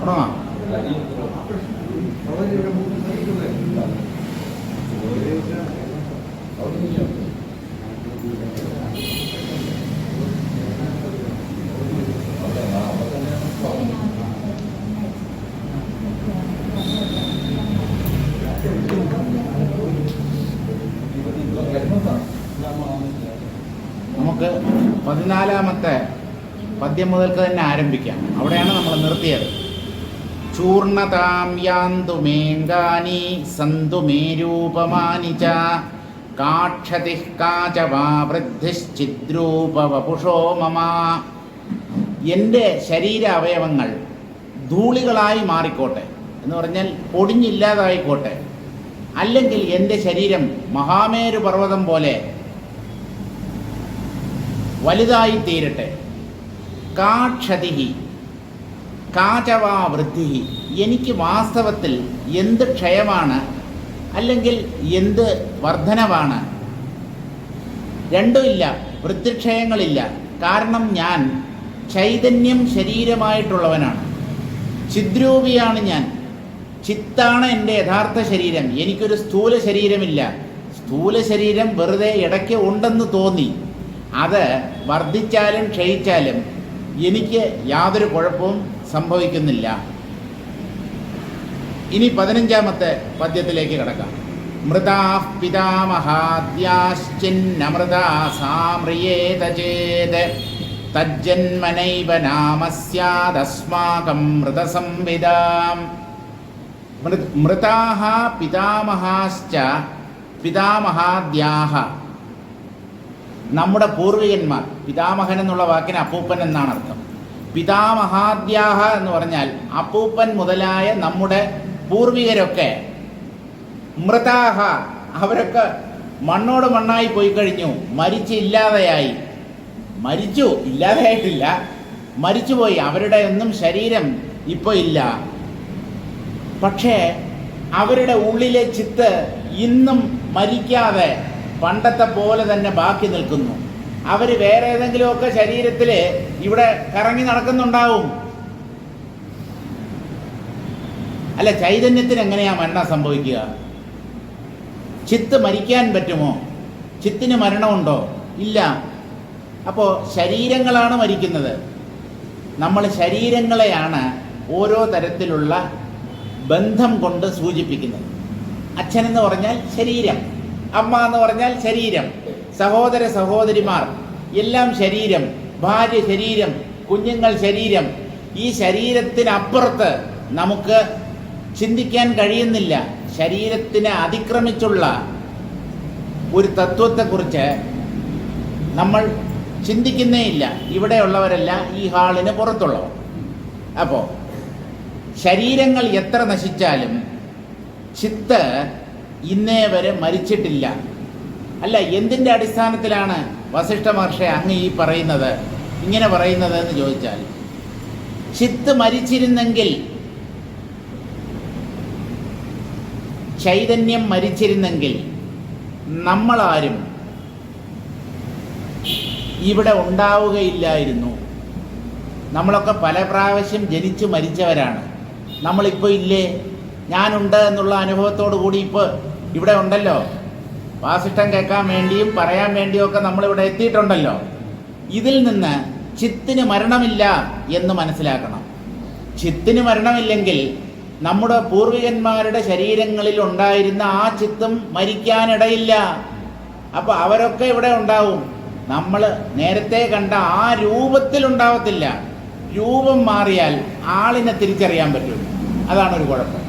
തുടങ്ങാം. നമുക്ക് 14-ാമത്തെ പദ്യം മുതൽക്ക് തന്നെ ആരംഭിക്കാം. അവിടെയാണ് നമ്മൾ നിർത്തിയത്. ചൂർണതാം യാന്തു മേങ്കാനി സന്തു മേരൂപമാനി ച കാക്ഷതി കാചവാ വൃദ്ധിശ്ചിദ്രൂപവപുഷോ മമ. എൻ്റെ ശരീര അവയവങ്ങൾ ധൂളികളായി മാറിക്കോട്ടെ, എന്ന് പറഞ്ഞാൽ പൊടിഞ്ഞില്ലാതായിക്കോട്ടെ, അല്ലെങ്കിൽ എൻ്റെ ശരീരം മഹാമേരു പർവ്വതം പോലെ വലുതായി തീരട്ടെ. കാക്ഷതിഹി കാചവാ വൃദ്ധി. എനിക്ക് വാസ്തവത്തിൽ എന്ത് ക്ഷയമാണ് അല്ലെങ്കിൽ എന്ത് വർധനവാണ്? രണ്ടുമില്ല, വൃദ്ധിക്ഷയങ്ങളില്ല. കാരണം ഞാൻ ചൈതന്യം ശരീരമായിട്ടുള്ളവനാണ്, ചിദ്രൂപിയാണ് ഞാൻ. ചിത്താണ് എൻ്റെ യഥാർത്ഥ ശരീരം. എനിക്കൊരു സ്ഥൂല ശരീരമില്ല. സ്ഥൂല ശരീരം വെറുതെ ഇടയ്ക്ക് ഉണ്ടെന്ന് തോന്നി. അത് വർദ്ധിച്ചാലും ക്ഷയിച്ചാലും എനിക്ക് യാതൊരു കുഴപ്പവും സംഭവിക്കുന്നില്ല. ഇനി 15-ാമത്തെ പദ്യത്തിലേക്ക് കിടക്കാം. മൃതാ പിതാമഹാദ്യാശ്ചിന്നമൃതാ സാമ്രിയേത ചേത് തജ്ജന്മനൈവ നാമസ്യാദസ്മാകം മൃതസംവിദാം. മൃതാഃ പിതാമഹാശ്ച പിതാമഹാദ്യാഃ. നമ്മുടെ പൂർവികന്മാർ. പിതാമഹൻ എന്നുള്ള വാക്കിന് അപ്പൂപ്പൻ എന്നാണ് അർത്ഥം. പിതാമഹാദ്യാഹ എന്ന് പറഞ്ഞാൽ അപ്പൂപ്പൻ മുതലായ നമ്മുടെ പൂർവികരൊക്കെ മൃതാഹ, അവരൊക്കെ മണ്ണോട് മണ്ണായി പോയി കഴിഞ്ഞു, മരിച്ച് ഇല്ലാതെയായി. മരിച്ചു, ഇല്ലാതെയായിട്ടില്ല, മരിച്ചുപോയി. അവരുടെ ഒന്നും ശരീരം ഇപ്പോൾ ഇല്ല. പക്ഷേ അവരുടെ ഉള്ളിലെ ചിത്ത് ഇന്നും മരിക്കാതെ പണ്ടത്തെ പോലെ തന്നെ ബാക്കി നിൽക്കുന്നു. അവർ വേറെ ഏതെങ്കിലുമൊക്കെ ശരീരത്തിൽ ഇവിടെ കറങ്ങി നടക്കുന്നുണ്ടാവും. അല്ല, ചൈതന്യത്തിന് എങ്ങനെയാ മരണം സംഭവിക്കുക? ചിത്ത് മരിക്കാൻ പറ്റുമോ? ചിത്തിന് മരണമുണ്ടോ? ഇല്ല. അപ്പോൾ ശരീരങ്ങളാണ് മരിക്കുന്നത്. നമ്മൾ ശരീരങ്ങളെയാണ് ഓരോ തരത്തിലുള്ള ബന്ധം കൊണ്ട് സൂചിപ്പിക്കുന്നത്. അച്ഛനെന്ന് പറഞ്ഞാൽ ശരീരം, അമ്മ എന്ന് പറഞ്ഞാൽ ശരീരം, സഹോദര സഹോദരിമാർ എല്ലാം ശരീരം, ഭാര്യ ശരീരം, കുഞ്ഞുങ്ങൾ ശരീരം. ഈ ശരീരത്തിനപ്പുറത്ത് നമുക്ക് ചിന്തിക്കാൻ കഴിയുന്നില്ല. ശരീരത്തിനെ അതിക്രമിച്ചുള്ള ഒരു തത്വത്തെക്കുറിച്ച് നമ്മൾ ചിന്തിക്കുന്നേയില്ല. ഇവിടെയുള്ളവരല്ല, ഈ ഹാളിന് പുറത്തുള്ളവർ. അപ്പോൾ ശരീരങ്ങൾ എത്ര നശിച്ചാലും ചിത്ത് ഇന്നേ വരെ മരിച്ചിട്ടില്ല. അല്ല, എന്തിൻ്റെ അടിസ്ഥാനത്തിലാണ് വസിഷ്ഠ മഹർഷി അങ്ങ് ഈ പറയുന്നത്, ഇങ്ങനെ പറയുന്നത് എന്ന് ചോദിച്ചാൽ, ചിത്ത് മരിച്ചിരുന്നെങ്കിൽ, ചൈതന്യം മരിച്ചിരുന്നെങ്കിൽ നമ്മളാരും ഇവിടെ ഉണ്ടാവുകയില്ലായിരുന്നു. നമ്മളൊക്കെ പല പ്രാവശ്യം ജനിച്ചു മരിച്ചവരാണ്. നമ്മളിപ്പോൾ ഇല്ലേ? ഞാനുണ്ട് എന്നുള്ള അനുഭവത്തോടു കൂടി ഇപ്പോൾ ഇവിടെ ഉണ്ടല്ലോ. വാസിഷ്ടം കേൾക്കാൻ വേണ്ടിയും പറയാൻ വേണ്ടിയും ഒക്കെ നമ്മളിവിടെ എത്തിയിട്ടുണ്ടല്ലോ. ഇതിൽ നിന്ന് ചിത്തിന് മരണമില്ല എന്ന് മനസ്സിലാക്കണം. ചിത്തിന് മരണമില്ലെങ്കിൽ നമ്മുടെ പൂർവികന്മാരുടെ ശരീരങ്ങളിൽ ഉണ്ടായിരുന്ന ആ ചിത്തും മരിക്കാനിടയില്ല. അപ്പോൾ അവരൊക്കെ ഇവിടെ ഉണ്ടാവും. നമ്മൾ നേരത്തെ കണ്ട ആ രൂപത്തിലുണ്ടാവത്തില്ല. രൂപം മാറിയാൽ ആളിനെ തിരിച്ചറിയാൻ പറ്റും. അതാണൊരു കുഴപ്പം.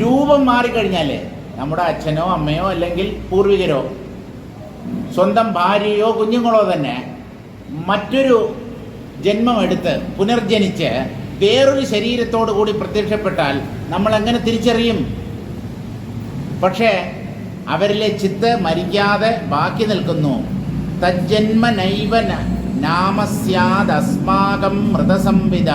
രൂപം മാറിക്കഴിഞ്ഞാലേ നമ്മുടെ അച്ഛനോ അമ്മയോ അല്ലെങ്കിൽ പൂർവികരോ സ്വന്തം ഭാര്യയോ കുഞ്ഞുങ്ങളോ തന്നെ മറ്റൊരു ജന്മമെടുത്ത് പുനർജനിച്ച് വേറൊരു ശരീരത്തോടു കൂടി പ്രത്യക്ഷപ്പെട്ടാൽ നമ്മൾ എങ്ങനെ തിരിച്ചറിയും? പക്ഷേ അവരിലെ ചിത്ത് മരിക്കാതെ ബാക്കി നിൽക്കുന്നു. തജ്ജന്മ നൈവ നാമസ്യാദസ്മാകം മൃതസംവിദ.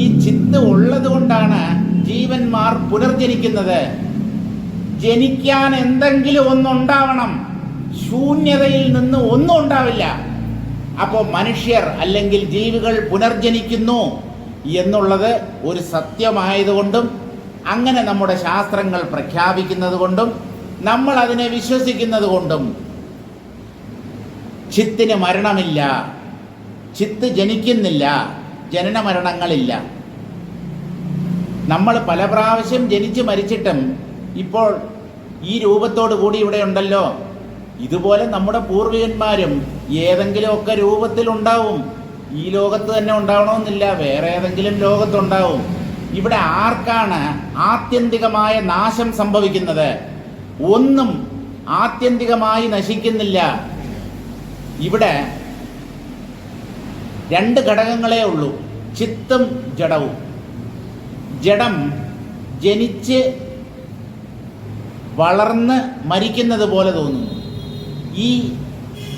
ഈ ചിത്ത് ഉള്ളത് കൊണ്ടാണ് ജീവന്മാർ പുനർജനിക്കുന്നത്. ജനിക്കാൻ എന്തെങ്കിലും ഒന്നുണ്ടാവണം. ശൂന്യതയിൽ നിന്ന് ഒന്നും ഉണ്ടാവില്ല. അപ്പോൾ മനുഷ്യർ അല്ലെങ്കിൽ ജീവികൾ പുനർജനിക്കുന്നു എന്നുള്ളത് ഒരു സത്യമായതുകൊണ്ടും അങ്ങനെ നമ്മുടെ ശാസ്ത്രങ്ങൾ പ്രഖ്യാപിക്കുന്നത് കൊണ്ടും നമ്മൾ അതിനെ വിശ്വസിക്കുന്നത് കൊണ്ടും ചിത്തിന് മരണമില്ല, ചിത്ത് ജനിക്കുന്നില്ല, ജനന മരണങ്ങളില്ല. നമ്മൾ പല പ്രാവശ്യം ജനിച്ച് മരിച്ചിട്ടും ഇപ്പോൾ ഈ രൂപത്തോടു കൂടി ഇവിടെ ഉണ്ടല്ലോ. ഇതുപോലെ നമ്മുടെ പൂർവികന്മാരും ഏതെങ്കിലുമൊക്കെ രൂപത്തിലുണ്ടാവും. ഈ ലോകത്ത് തന്നെ ഉണ്ടാവണമെന്നില്ല, വേറെ ഏതെങ്കിലും ലോകത്തുണ്ടാവും. ഇവിടെ ആർക്കാണ് ആത്യന്തികമായ നാശം സംഭവിക്കുന്നത്? ഒന്നും ആത്യന്തികമായി നശിക്കുന്നില്ല. ഇവിടെ രണ്ട് ഘടകങ്ങളേ ഉള്ളൂ, ചിത്തും ജഡവും. ജഡം ജനിച്ച് വളർന്ന് മരിക്കുന്നത് പോലെ തോന്നുന്നു. ഈ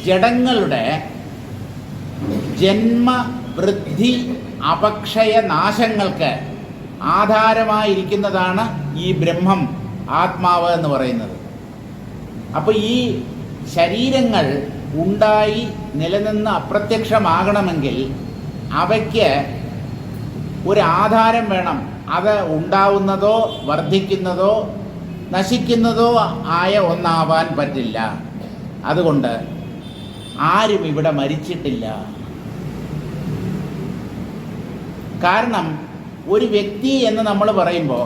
ജഡങ്ങളുടെ ജന്മ, വൃദ്ധി, അപക്ഷയ നാശങ്ങൾക്ക് ആധാരമായിരിക്കുന്നതാണ് ഈ ബ്രഹ്മം, ആത്മാവ് എന്ന് പറയുന്നത്. അപ്പോൾ ഈ ശരീരങ്ങൾ ഉണ്ടായി നിലനിന്ന് അപ്രത്യക്ഷമാകണമെങ്കിൽ അവയ്ക്ക് ഒരു ആധാരം വേണം. അത് ഉണ്ടാവുന്നതോ വർദ്ധിക്കുന്നതോ നശിക്കുന്നതോ ആയ ഒന്നാവാൻ പറ്റില്ല. അതുകൊണ്ട് ആരും ഇവിടെ മരിച്ചിട്ടില്ല. കാരണം ഒരു വ്യക്തി എന്ന് നമ്മൾ പറയുമ്പോൾ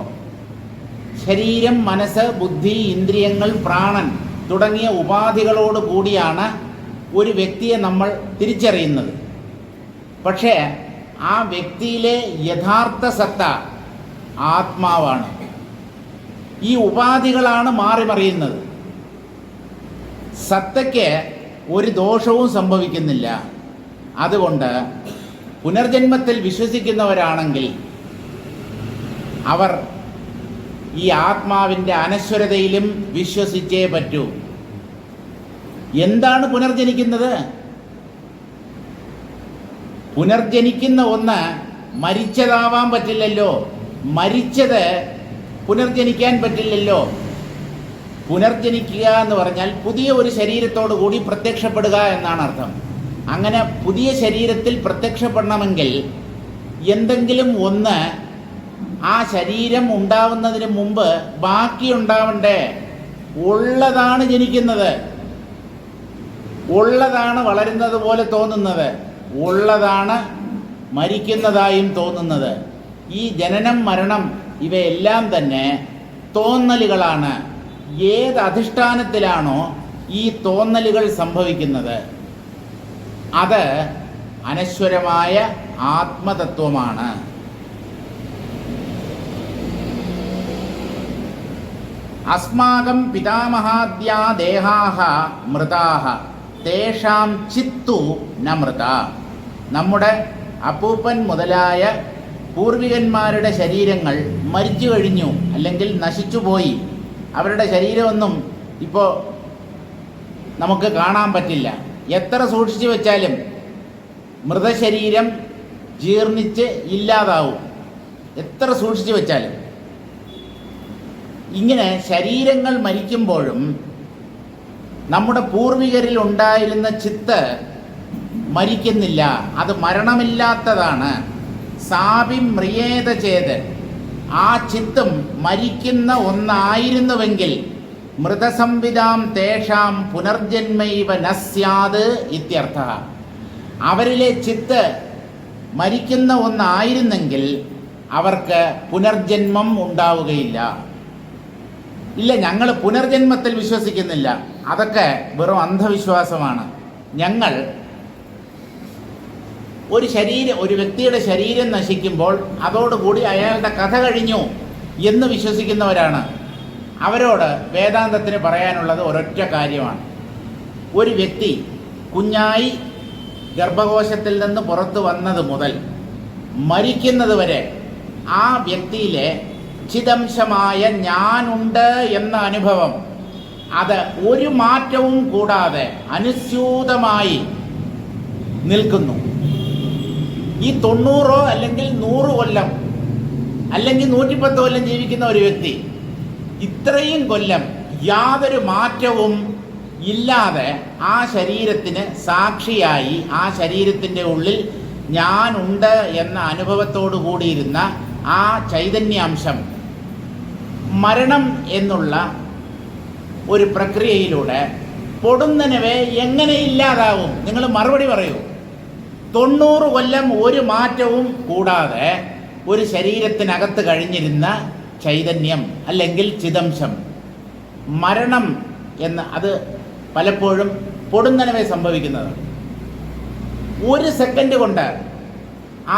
ശരീരം, മനസ്സ്, ബുദ്ധി, ഇന്ദ്രിയങ്ങൾ, പ്രാണൻ തുടങ്ങിയ ഉപാധികളോട് കൂടിയാണ് ഒരു വ്യക്തിയെ നമ്മൾ തിരിച്ചറിയുന്നത്. പക്ഷേ ആ വ്യക്തിയിലെ യഥാർത്ഥ സത്ത ആത്മാവാണ്. ഈ ഉപാധികളാണ് മാറിമറിയുന്നത്. സത്തയ്ക്ക് ഒരു ദോഷവും സംഭവിക്കുന്നില്ല. അതുകൊണ്ട് പുനർജന്മത്തിൽ വിശ്വസിക്കുന്നവരാണെങ്കിൽ അവർ ഈ ആത്മാവിൻ്റെ അനശ്വരതയിലും വിശ്വസിച്ചേ പറ്റൂ. എന്താണ് പുനർജനിക്കുന്നത്? പുനർജനിക്കുന്ന ഒന്ന് മരിച്ചതാവാൻ പറ്റില്ലല്ലോ. മരിച്ചത് പുനർജനിക്കാൻ പറ്റില്ലല്ലോ. പുനർജനിക്കുക എന്ന് പറഞ്ഞാൽ പുതിയ ഒരു ശരീരത്തോടു കൂടി പ്രത്യക്ഷപ്പെടുക എന്നാണ് അർത്ഥം. അങ്ങനെ പുതിയ ശരീരത്തിൽ പ്രത്യക്ഷപ്പെടണമെങ്കിൽ എന്തെങ്കിലും ഒന്ന് ആ ശരീരം ഉണ്ടാവുന്നതിന് മുമ്പ് ബാക്കി ഉണ്ടാവണ്ടേ. ഉള്ളതാണ് ജനിക്കുന്നത്, ഉള്ളതാണ് വളരുന്നത് പോലെ തോന്നുന്നത്, ഉള്ളതാണ് മരിക്കുന്നതായും തോന്നുന്നത്. ഈ ജനനം, മരണം ഇവയെല്ലാം തന്നെ തോന്നലുകളാണ്. ഏത് അധിഷ്ഠാനത്തിലാണോ ഈ തോന്നലുകൾ സംഭവിക്കുന്നത് അത് അനശ്വരമായ ആത്മതത്വമാണ്. അസ്മാകം പിതാമഹാദ്യാ ദേഹാഹ മൃതാഹ തേഷാം ചിത്തു ന മൃത. നമ്മുടെ അപ്പൂപ്പൻ മുതലായ പൂർവികന്മാരുടെ ശരീരങ്ങൾ മരിച്ചു കഴിഞ്ഞു, അല്ലെങ്കിൽ നശിച്ചുപോയി. അവരുടെ ശരീരമൊന്നും ഇപ്പോൾ നമുക്ക് കാണാൻ പറ്റില്ല. എത്ര സൂക്ഷിച്ചു വെച്ചാലും മൃതശരീരം ജീർണിച്ച് ഇല്ലാതാവും, എത്ര സൂക്ഷിച്ചു വെച്ചാലും. ഇങ്ങനെ ശരീരങ്ങൾ മരിക്കുമ്പോഴും നമ്മുടെ പൂർവികരിൽ ഉണ്ടായിരുന്ന ചിത്ത് മരിക്കുന്നില്ല, അത് മരണമില്ലാത്തതാണ്. സാപി മ്രിയേത ചേത്, ആ ചിത്തും മരിക്കുന്ന ഒന്നായിരുന്നുവെങ്കിൽ മൃതസംവിധാം തേഷാം പുനർജന്മൈവ ന സ്യാത് ഇത്യർത്ഥ. അവരിലെ ചിത്ത് മരിക്കുന്ന ഒന്നായിരുന്നെങ്കിൽ അവർക്ക് പുനർജന്മം ഉണ്ടാവുകയില്ല. ഇല്ല, ഞങ്ങൾ പുനർജന്മത്തിൽ വിശ്വസിക്കുന്നില്ല, അതൊക്കെ വെറും അന്ധവിശ്വാസമാണ്. ഞങ്ങൾ ഒരു വ്യക്തിയുടെ ശരീരം നശിക്കുമ്പോൾ അതോടുകൂടി അയാളുടെ കഥ കഴിഞ്ഞു എന്ന് വിശ്വസിക്കുന്നവരാണ്. അവരോട് വേദാന്തത്തിന് പറയാനുള്ളത് ഒരൊറ്റ കാര്യമാണ്. ഒരു വ്യക്തി കുഞ്ഞായി ഗർഭകോശത്തിൽ നിന്ന് പുറത്തു വന്നത് മുതൽ മരിക്കുന്നത് വരെ ആ വ്യക്തിയിലെ ചിദംശമായ ഞാനുണ്ട് എന്ന അനുഭവം അത് ഒരു മാറ്റവും കൂടാതെ അനുസ്യൂതമായി നിൽക്കുന്നു. ഈ 90 അല്ലെങ്കിൽ 100 കൊല്ലം അല്ലെങ്കിൽ 110 കൊല്ലം ജീവിക്കുന്ന ഒരു വ്യക്തി ഇത്രയും കൊല്ലം യാതൊരു മാറ്റവും ഇല്ലാതെ ആ ശരീരത്തിന് സാക്ഷിയായി, ആ ശരീരത്തിൻ്റെ ഉള്ളിൽ ഞാനുണ്ട് എന്ന അനുഭവത്തോടു കൂടിയിരുന്ന ആ ചൈതന്യാംശം മരണം എന്നുള്ള ഒരു പ്രക്രിയയിലൂടെ പൊടുന്നനവേ എങ്ങനെ ഇല്ലാതാവും? നിങ്ങൾ മറുപടി പറയൂ. 90 കൊല്ലം ഒരു മാറ്റവും കൂടാതെ ഒരു ശരീരത്തിനകത്ത് കഴിഞ്ഞിരുന്ന ചൈതന്യം അല്ലെങ്കിൽ ചിദംശം മരണം എന്ന് അത് പലപ്പോഴും പൊടുന്നനവേ സംഭവിക്കുന്നത്. ഒരു സെക്കൻഡ് കൊണ്ട്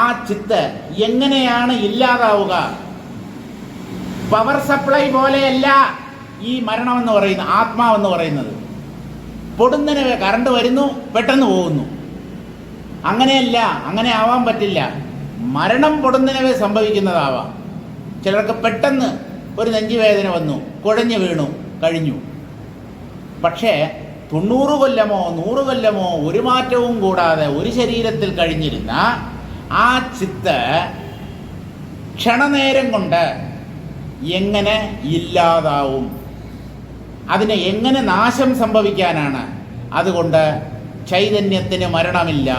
ആ ചിത്ത് എങ്ങനെയാണ് ഇല്ലാതാവുക? പവർ സപ്ലൈ പോലെയല്ല ഈ മരണമെന്ന് പറയുന്നത്, ആത്മാവെന്ന് പറയുന്നത്. പൊടുന്നനവേ കറണ്ട് വരുന്നു, പെട്ടെന്ന് പോകുന്നു. അങ്ങനെയല്ല, അങ്ങനെ ആവാൻ പറ്റില്ല. മരണം പൊടുന്നനവേ സംഭവിക്കുന്നതാവാം. ചിലർക്ക് പെട്ടെന്ന് ഒരു നെഞ്ചുവേദന വന്നു, കുഴഞ്ഞു വീണു, കഴിഞ്ഞു. പക്ഷേ 90 കൊല്ലമോ 100 കൊല്ലമോ ഒരു മാറ്റവും കൂടാതെ ഒരു ശരീരത്തിൽ കഴിഞ്ഞിരുന്ന ആ ചിത്ത് ക്ഷണനേരം കൊണ്ട് എങ്ങനെ ഇല്ലാതാവും? അതിന് എങ്ങനെ നാശം സംഭവിക്കാനാണ്? അതുകൊണ്ട് ചൈതന്യത്തിന് മരണമില്ല.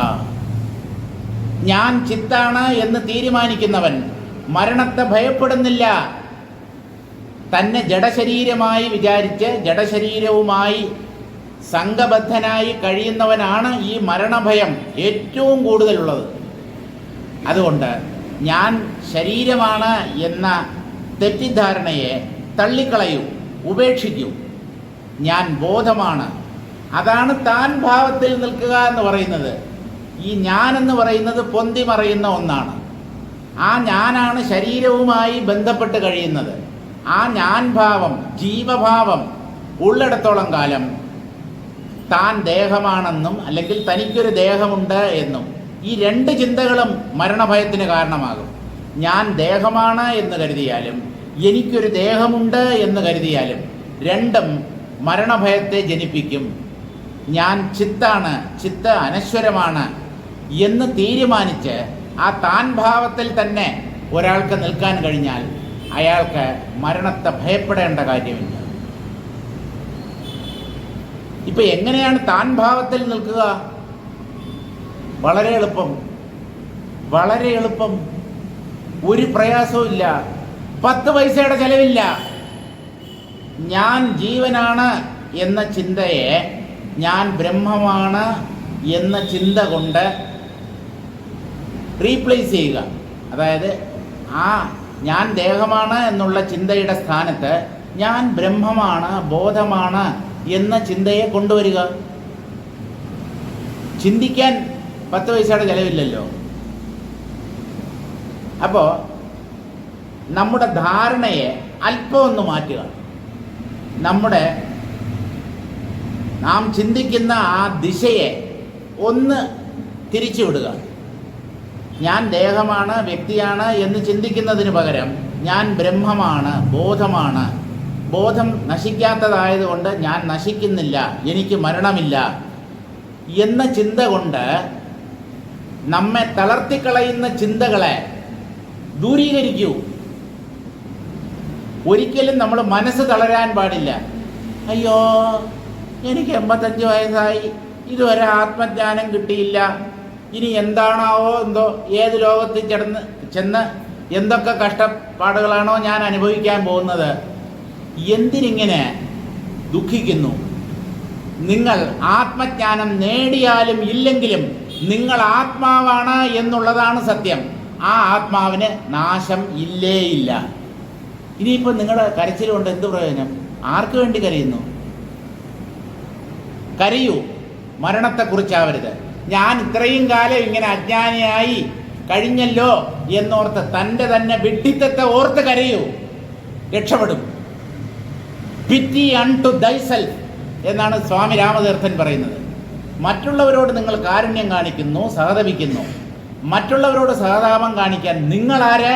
ഞാൻ ചിത്താണ് എന്ന് തീരുമാനിക്കുന്നവൻ മരണത്തെ ഭയപ്പെടുന്നില്ല. തന്നെ ജഡശരീരമായി വിചാരിച്ച് ജഡശരീരവുമായി സംഘബദ്ധനായി കഴിയുന്നവനാണ് ഈ മരണഭയം ഏറ്റവും കൂടുതലുള്ളത്. അതുകൊണ്ട് ഞാൻ ശരീരമാണ് എന്ന തെറ്റിദ്ധാരണയെ തള്ളിക്കളയൂ, ഉപേക്ഷിക്കൂ. ഞാൻ ബോധമാണ്. അതാണ് താൻ ഭാവത്തിൽ നിൽക്കുക എന്ന് പറയുന്നത്. ഈ ഞാനെന്ന് പറയുന്നത് പൊന്തി മറയുന്ന ഒന്നാണ്. ആ ഞാനാണ് ശരീരവുമായി ബന്ധപ്പെട്ട് കഴിയുന്നത്. ആ ഞാൻ ഭാവം, ജീവഭാവം ഉള്ളിടത്തോളം കാലം താൻ ദേഹമാണെന്നും അല്ലെങ്കിൽ തനിക്കൊരു ദേഹമുണ്ട് എന്നും ഈ രണ്ട് ചിന്തകളും മരണഭയത്തിന് കാരണമാകും. ഞാൻ ദേഹമാണ് എന്ന് കരുതിയാലും എനിക്കൊരു ദേഹമുണ്ട് എന്ന് കരുതിയാലും രണ്ടും മരണഭയത്തെ ജനിപ്പിക്കും. ഞാൻ ചിത്താണ്, ചിത്ത് അനശ്വരമാണ് എന്ന് തീരുമാനിച്ച് ആ താൻ ഭാവത്തിൽ തന്നെ ഒരാൾക്ക് നിൽക്കാൻ കഴിഞ്ഞാൽ അയാൾക്ക് മരണത്തെ ഭയപ്പെടേണ്ട കാര്യമില്ല. ഇപ്പൊ എങ്ങനെയാണ് താൻ ഭാവത്തിൽ നിൽക്കുക? വളരെ എളുപ്പം, വളരെ എളുപ്പം. ഒരു പ്രയാസവും ഇല്ല, 10 പൈസയുടെ ചെലവില്ല. ഞാൻ ജീവനാണ് എന്ന ചിന്തയെ ഞാൻ ബ്രഹ്മമാണ് എന്ന ചിന്ത കൊണ്ട് റീപ്ലേസ് ചെയ്യുക. അതായത് ആ ഞാൻ ദേഹമാണ് എന്നുള്ള ചിന്തയുടെ സ്ഥാനത്ത് ഞാൻ ബ്രഹ്മമാണ്, ബോധമാണ് എന്ന ചിന്തയെ കൊണ്ടുവരിക. ചിന്തിക്കാൻ 10 പൈസയുടെ ചെലവില്ലല്ലോ. അപ്പോൾ നമ്മുടെ ധാരണയെ അല്പം ഒന്ന് മാറ്റുക. നാം ചിന്തിക്കുന്ന ആ ദിശയെ ഒന്ന് തിരിച്ചുവിടുക. ഞാൻ ദേഹമാണ്, വ്യക്തിയാണ് എന്ന് ചിന്തിക്കുന്നതിന് പകരം ഞാൻ ബ്രഹ്മമാണ്, ബോധമാണ്, ബോധം നശിക്കാത്തതായതുകൊണ്ട് ഞാൻ നശിക്കുന്നില്ല, എനിക്ക് മരണമില്ല എന്ന ചിന്ത കൊണ്ട് നമ്മെ തളർത്തിക്കളയുന്ന ചിന്തകളെ ദൂരീകരിക്കൂ. ഒരിക്കലും നമ്മൾ മനസ്സ് തളരാൻ പാടില്ല. അയ്യോ, എനിക്ക് 85 വയസ്സായി, ഇതുവരെ ആത്മജ്ഞാനം കിട്ടിയില്ല, ഇനി എന്താണാവോ എന്തോ, ഏത് ലോകത്തിൽ ചെന്ന് എന്തൊക്കെ കഷ്ടപ്പാടുകളാണോ ഞാൻ അനുഭവിക്കാൻ പോകുന്നത്. എന്തിനിങ്ങനെ ദുഃഖിക്കുന്നു? നിങ്ങൾ ആത്മജ്ഞാനം നേടിയാലും ഇല്ലെങ്കിലും നിങ്ങൾ ആത്മാവാണ് എന്നുള്ളതാണ് സത്യം. ആ ആത്മാവിന് നാശം ഇല്ലേ ഇല്ല. ഇനിയിപ്പോൾ നിങ്ങളുടെ കരച്ചിലുകൊണ്ട് എന്ത് പ്രയോജനം? ആർക്ക് വേണ്ടി കരയുന്നു? കരയൂ, മരണത്തെക്കുറിച്ചാവരുത്. ഞാൻ ഇത്രയും കാലം ഇങ്ങനെ അജ്ഞാനിയായി കഴിഞ്ഞല്ലോ എന്നോർത്ത് തൻ്റെ തന്നെ വിഡ്ഢിത്തത്തെ ഓർത്ത് കരയൂ, രക്ഷപ്പെടും. പിറ്റി അൺടു ദൈസെൽഫ് എന്നാണ് സ്വാമി രാമതീർത്ഥൻ പറയുന്നത്. മറ്റുള്ളവരോട് നിങ്ങൾ കാരുണ്യം കാണിക്കുന്നു, സഹതപിക്കുന്നു. മറ്റുള്ളവരോട് സഹതാപം കാണിക്കാൻ നിങ്ങളാര്?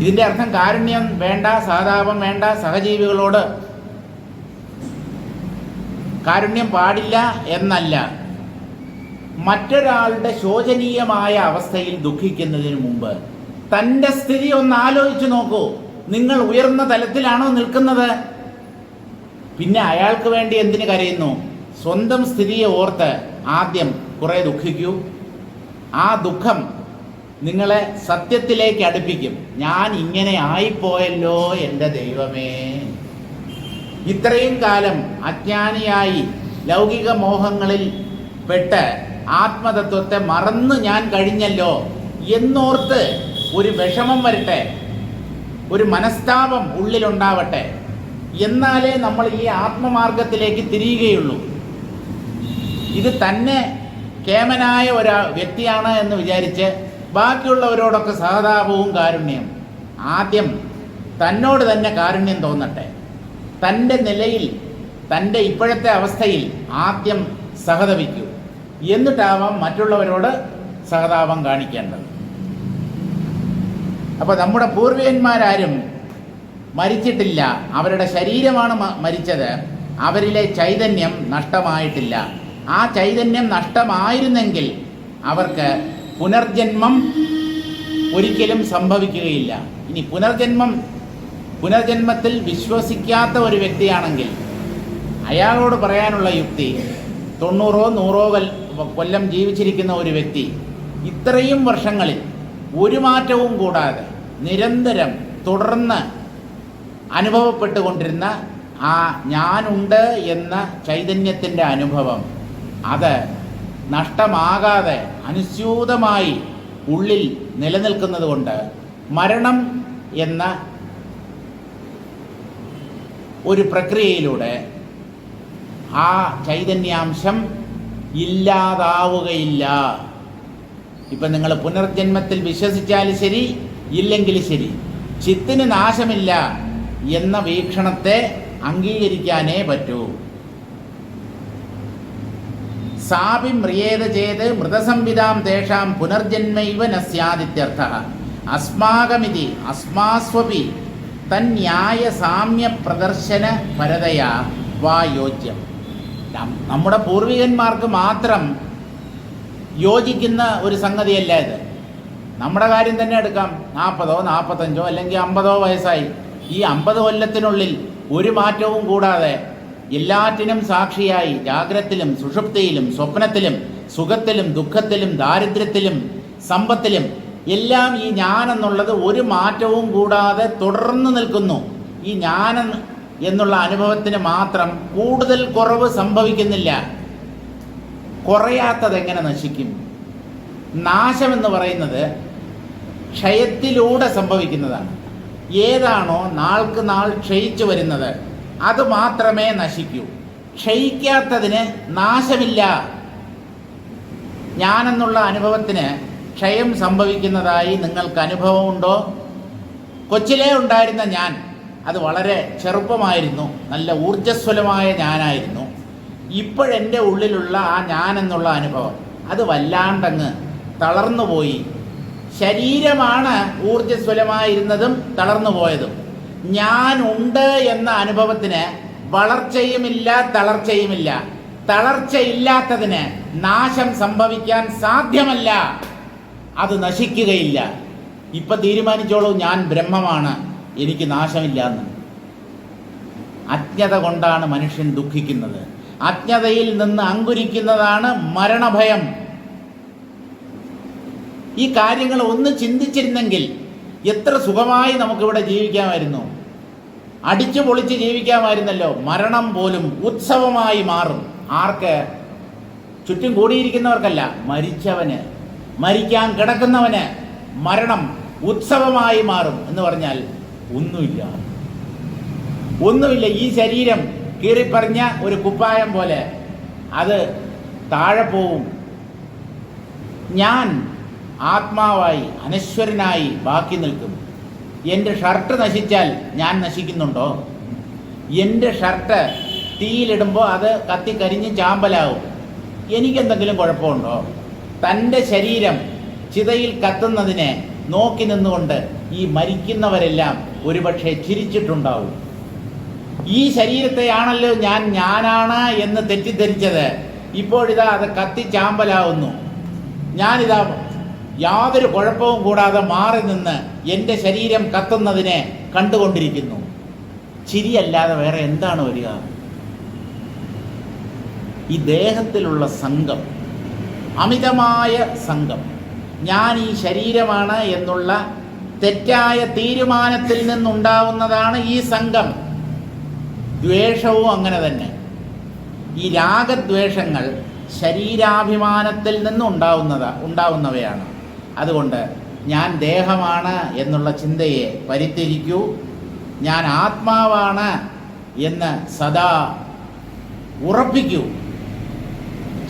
ഇതിൻ്റെ അർത്ഥം കാരുണ്യം വേണ്ട, സഹതാപം വേണ്ട, സഹജീവികളോട് കാരുണ്യം പാടില്ല എന്നല്ല. മറ്റൊരാളുടെ ശോചനീയമായ അവസ്ഥയിൽ ദുഃഖിക്കുന്നതിന് മുമ്പ് തൻ്റെ സ്ഥിതി ഒന്ന് ആലോചിച്ച് നോക്കൂ. നിങ്ങൾ ഉയർന്ന തലത്തിലാണോ നിൽക്കുന്നത്? പിന്നെ അയാൾക്ക് വേണ്ടി എന്തിനു കരയുന്നു? സ്വന്തം സ്ഥിതിയെ ഓർത്ത് ആദ്യം കുറേ ദുഃഖിക്കൂ. ആ ദുഃഖം നിങ്ങളെ സത്യത്തിലേക്ക് അടുപ്പിക്കും. ഞാൻ ഇങ്ങനെ ആയിപ്പോയല്ലോ എൻ്റെ ദൈവമേ, ഇത്രയും കാലം അജ്ഞാനിയായി ലൗകിക മോഹങ്ങളിൽ പെട്ട് ആത്മതത്വത്തെ മറന്ന് ഞാൻ കഴിഞ്ഞല്ലോ എന്നോർത്ത് ഒരു വിഷമം വരട്ടെ, ഒരു മനസ്താപം ഉള്ളിലുണ്ടാവട്ടെ. എന്നാലേ നമ്മൾ ഈ ആത്മമാർഗത്തിലേക്ക് തിരിയുകയുള്ളൂ. ഇത് തന്നെ കേമനായ ഒരു വ്യക്തിയാണ് എന്ന് വിചാരിച്ച് ബാക്കിയുള്ളവരോടൊക്കെ സഹതാപവും കാരുണ്യം. ആദ്യം തന്നോട് തന്നെ കാരുണ്യം തോന്നട്ടെ. തൻ്റെ നിലയിൽ, തൻ്റെ ഇപ്പോഴത്തെ അവസ്ഥയിൽ ആദ്യം സഹതപിക്കൂ. എന്നിട്ടാവാം മറ്റുള്ളവരോട് സഹതാപം കാണിക്കേണ്ടത്. അപ്പോൾ നമ്മുടെ പൂർവികന്മാരാരും മരിച്ചിട്ടില്ല. അവരുടെ ശരീരമാണ് മരിച്ചത്. അവരിലെ ചൈതന്യം നഷ്ടമായിട്ടില്ല. ആ ചൈതന്യം നഷ്ടമായിരുന്നെങ്കിൽ അവർക്ക് പുനർജന്മം ഒരിക്കലും സംഭവിക്കുകയില്ല. ഇനി പുനർജന്മത്തിൽ വിശ്വസിക്കാത്ത ഒരു വ്യക്തിയാണെങ്കിൽ അയാളോട് പറയാനുള്ള യുക്തി, 90-100 കൊല്ലം ജീവിച്ചിരിക്കുന്ന ഒരു വ്യക്തി ഇത്രയും വർഷങ്ങളിൽ ഒരു മാറ്റവും കൂടാതെ നിരന്തരം തുടർന്ന് അനുഭവപ്പെട്ടുകൊണ്ടിരുന്ന ആ ഞാനുണ്ട് എന്ന ചൈതന്യത്തിൻ്റെ അനുഭവം, അത് നഷ്ടമാകാതെ അനുസ്യൂതമായി ഉള്ളിൽ നിലനിൽക്കുന്നത് കൊണ്ട് മരണം എന്ന ഒരു പ്രക്രിയയിലൂടെ ആ ചൈതന്യാംശം ഇല്ലാതാവുകയില്ല. ഇപ്പം നിങ്ങൾ പുനർജന്മത്തിൽ വിശ്വസിച്ചാലും ശരി, ഇല്ലെങ്കിൽ ശരി, ചിത്തിന് നാശമില്ല എന്ന വീക്ഷണത്തെ അംഗീകരിക്കാനേ പറ്റൂ. സാപി മ്രിയേത ചേത് മൃതസംവിധാം തേഷാം പുനർജന്മൈവ ന സ്യാദിത്യർത്ഥഃ അസ്മാകമിതി അസ്മാസ്വപി തന്യായ സാമ്യ പ്രദർശന പരതയാ വാ യോജ്യം. നമ്മുടെ പൂർവികന്മാർക്ക് മാത്രം യോജിക്കുന്ന ഒരു സംഗതിയല്ല ഇത്. നമ്മുടെ കാര്യം തന്നെ എടുക്കാം. 40, 45 അല്ലെങ്കിൽ 50 വയസ്സായി. ഈ 50 കൊല്ലത്തിനുള്ളിൽ ഒരു മാറ്റവും കൂടാതെ എല്ലാറ്റിനും സാക്ഷിയായി ജാഗ്രത്തിലും സുഷുപ്തിയിലും സ്വപ്നത്തിലും സുഖത്തിലും ദുഃഖത്തിലും ദാരിദ്ര്യത്തിലും സമ്പത്തിലും എല്ലാം ഈ ഞാനെന്നുള്ളത് ഒരു മാറ്റവും കൂടാതെ തുടർന്ന് നിൽക്കുന്നു. ഈ ഞാൻ എന്നുള്ള അനുഭവത്തിന് മാത്രം കൂടുതൽ കുറവ് സംഭവിക്കുന്നില്ല. കുറയാത്തത് എങ്ങനെ നശിക്കും? നാശമെന്ന് പറയുന്നത് ക്ഷയത്തിലൂടെ സംഭവിക്കുന്നതാണ്. ഏതാണോ നാൾക്ക് നാൾ ക്ഷയിച്ചു വരുന്നത് അത് മാത്രമേ നശിക്കൂ. ക്ഷയിക്കാത്തതിന് നാശമില്ല. ഞാനെന്നുള്ള അനുഭവത്തിന് ക്ഷയം സംഭവിക്കുന്നതായി നിങ്ങൾക്ക് അനുഭവമുണ്ടോ? കൊച്ചിലേ ഉണ്ടായിരുന്ന ഞാൻ, അത് വളരെ ചെറുപ്പമായിരുന്നു, നല്ല ഊർജ്ജസ്വലമായ ഞാനായിരുന്നു. ഇപ്പോഴെൻ്റെ ഉള്ളിലുള്ള ആ ഞാനെന്നുള്ള അനുഭവം അത് വല്ലാണ്ടങ്ങ് തളർന്നുപോയി. ശരീരമാണ് ഊർജ്ജസ്വലമായിരുന്നതും തളർന്നു പോയതും. ഞാനുണ്ട് എന്ന അനുഭവത്തിന് വളർച്ചയുമില്ല തളർച്ചയുമില്ല. തളർച്ചയില്ലാത്തതിന് നാശം സംഭവിക്കാൻ സാധ്യമല്ല. അത് നശിക്കുകയില്ല. ഇപ്പം തീരുമാനിച്ചോളൂ, ഞാൻ ബ്രഹ്മമാണ്, എനിക്ക് നാശമില്ല എന്ന്. അജ്ഞത കൊണ്ടാണ് മനുഷ്യൻ ദുഃഖിക്കുന്നത്. അജ്ഞതയിൽ നിന്ന് അങ്കുരിക്കുന്നതാണ് മരണഭയം. ഈ കാര്യങ്ങൾ ഒന്ന് ചിന്തിച്ചിരുന്നെങ്കിൽ എത്ര സുഖമായി നമുക്കിവിടെ ജീവിക്കാമായിരുന്നു. അടിച്ചു പൊളിച്ച് ജീവിക്കാമായിരുന്നല്ലോ. മരണം പോലും ഉത്സവമായി മാറും. ആർക്ക്? ചുറ്റും കൂടിയിരിക്കുന്നവർക്കല്ല, മരിച്ചവന്, മരിക്കാൻ കിടക്കുന്നവന് മരണം ഉത്സവമായി മാറും. എന്ന് പറഞ്ഞാൽ ഒന്നുമില്ല. ഈ ശരീരം കീറിപ്പറഞ്ഞ ഒരു കുപ്പായം പോലെ അത് താഴെ പോവും. ഞാൻ ആത്മാവായി അനശ്വരനായി ബാക്കി നിൽക്കും. എൻ്റെ ഷർട്ട് നശിച്ചാൽ ഞാൻ നശിക്കുന്നുണ്ടോ? എൻ്റെ ഷർട്ട് തീയിലിടുമ്പോൾ അത് കത്തിക്കരിഞ്ഞ് ചാമ്പലാവും. എനിക്കെന്തെങ്കിലും കുഴപ്പമുണ്ടോ? തൻ്റെ ശരീരം ചിതയിൽ കത്തുന്നതിനെ നോക്കി നിന്നുകൊണ്ട് ഈ മരിക്കുന്നവരെല്ലാം ഒരുപക്ഷെ ചിരിച്ചിട്ടുണ്ടാവും. ഈ ശരീരത്തെയാണല്ലോ ഞാനാണ് എന്ന് തെറ്റിദ്ധരിച്ചത്. ഇപ്പോഴിതാ അത് കത്തിച്ചാമ്പലാവുന്നു. ഞാനിതാ യാതൊരു കുഴപ്പവും കൂടാതെ മാറി നിന്ന് എൻ്റെ ശരീരം കത്തുന്നതിനെ കണ്ടുകൊണ്ടിരിക്കുന്നു. ചിരിയല്ലാതെ വേറെ എന്താണ് വരിക? ഈ ദേഹത്തിലുള്ള സംഘം, അമിതമായ സംഘം. ഞാൻ ഈ ശരീരമാണ് എന്നുള്ള തെറ്റായ തീരുമാനത്തിൽ നിന്നുണ്ടാവുന്നതാണ് ഈ സംഘം. ദ്വേഷവും അങ്ങനെ തന്നെ. ഈ രാഗദ്വേഷങ്ങൾ ശരീരാഭിമാനത്തിൽ നിന്നുണ്ടാവുന്നവയാണ്. അതുകൊണ്ട് ഞാൻ ദേഹമാണ് എന്നുള്ള ചിന്തയെ പരിത്യജിക്കൂ. ഞാൻ ആത്മാവാണ് എന്ന് സദാ ഉറപ്പിക്കൂ.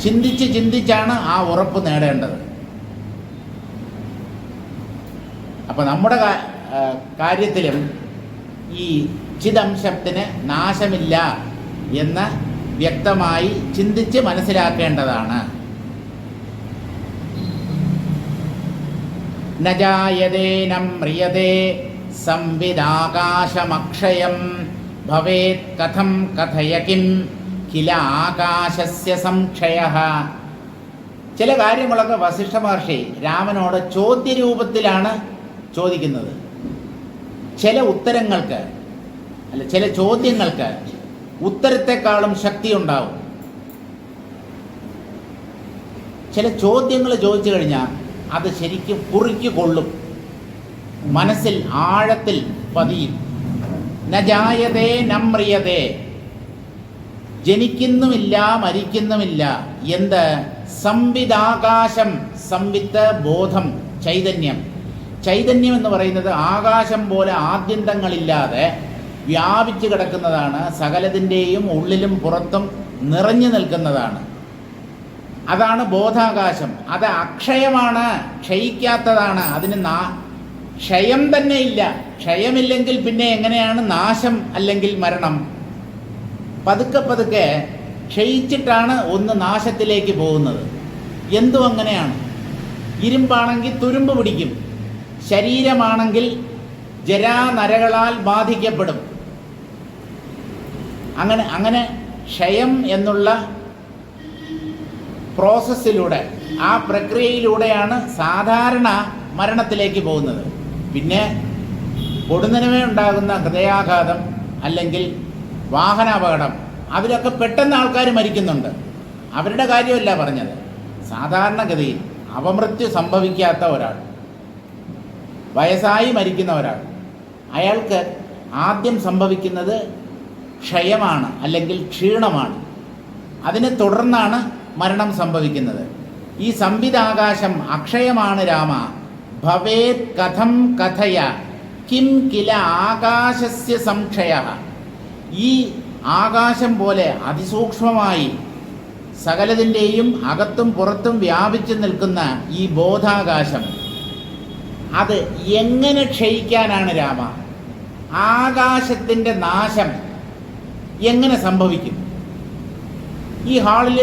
ചിന്തിച്ചാണ് ആ ഉറപ്പ് നേടേണ്ടത്. അപ്പം നമ്മുടെ കാര്യത്തിലും ഈ ചിദംശത്തിന് നാശമില്ല എന്ന് വ്യക്തമായി ചിന്തിച്ച് മനസ്സിലാക്കേണ്ടതാണ്. ന ജായതേ ന മ്രിയതേ സംവിദാകാശമക്ഷയം ഭവേത് കഥം കഥയ കിം കില ആകാശസ്യ സംക്ഷയഃ. ചില കാര്യങ്ങളൊക്കെ വസിഷ്ഠ മഹർഷി രാമനോട് ചോദ്യരൂപത്തിലാണ് ചോദിക്കുന്നത്. ചില ഉത്തരങ്ങൾക്ക് ചില ചോദ്യങ്ങൾക്ക് ഉത്തരത്തെക്കാളും ശക്തി ഉണ്ടാവും. ചില ചോദ്യങ്ങൾ ചോദിച്ചു കഴിഞ്ഞാൽ അത് ശരിക്കും കുറിക്ക് കൊള്ളും, മനസ്സിൽ ആഴത്തിൽ പതിയും. ന ജായതേ ന മ്രിയതേ, ജനിക്കുന്നുമില്ല മരിക്കുന്നുമില്ല. എന്ത്? സംവിദാകാശം. സംവിത്ത് ബോധം, ചൈതന്യം. ചൈതന്യം എന്ന് പറയുന്നത് ആകാശം പോലെ ആദ്യന്തങ്ങളില്ലാതെ വ്യാപിച്ചു കിടക്കുന്നതാണ്. സകലതിൻ്റെയും ഉള്ളിലും പുറത്തും നിറഞ്ഞു നിൽക്കുന്നതാണ്. അതാണ് ബോധാകാശം. അത് അക്ഷയമാണ്, ക്ഷയിക്കാത്തതാണ്. അതിന് ക്ഷയം തന്നെ ഇല്ല. ക്ഷയമില്ലെങ്കിൽ പിന്നെ എങ്ങനെയാണ് നാശം അല്ലെങ്കിൽ മരണം? പതുക്കെ പതുക്കെ ക്ഷയിച്ചിട്ടാണ് ഒന്ന് നാശത്തിലേക്ക് പോകുന്നത്. എന്തും അങ്ങനെയാണ്. ഇരുമ്പാണെങ്കിൽ തുരുമ്പ് പിടിക്കും, ശരീരമാണെങ്കിൽ ജരാനരകളാൽ ബാധിക്കപ്പെടും. അങ്ങനെ ക്ഷയം എന്നുള്ള പ്രോസസ്സിലൂടെ, ആ പ്രക്രിയയിലൂടെയാണ് സാധാരണ മരണത്തിലേക്ക് പോകുന്നത്. പിന്നെ പൊടുന്നനമേ ഉണ്ടാകുന്ന ഹൃദയാഘാതം അല്ലെങ്കിൽ വാഹനാപകടം, അതിലൊക്കെ പെട്ടെന്ന് ആൾക്കാർ മരിക്കുന്നുണ്ട്. അവരുടെ കാര്യമല്ല പറഞ്ഞത്. സാധാരണഗതിയിൽ അപമൃത്യു സംഭവിക്കാത്ത ഒരാൾ, വയസ്സായി മരിക്കുന്ന ഒരാൾ, അയാൾക്ക് ആദ്യം സംഭവിക്കുന്നത് ക്ഷയമാണ് അല്ലെങ്കിൽ ക്ഷീണമാണ്. അതിനെ തുടർന്നാണ് മരണം സംഭവിക്കുന്നത്. ഈ സംവിദാകാശം അക്ഷയമാണ് രാമ. ഭവേത് കഥം കഥയ കിം കില ആകാശസ്യ സംക്ഷയഃ. ഈ ആകാശം പോലെ അതിസൂക്ഷ്മമായി സകലതിൻ്റെയും അകത്തും പുറത്തും വ്യാപിച്ചു നിൽക്കുന്ന ഈ ബോധാകാശം, അത് എങ്ങനെ ക്ഷയിക്കാനാണ് രാമ? ആകാശത്തിൻ്റെ നാശം എങ്ങനെ സംഭവിക്കും? ഈ ഹാളിൽ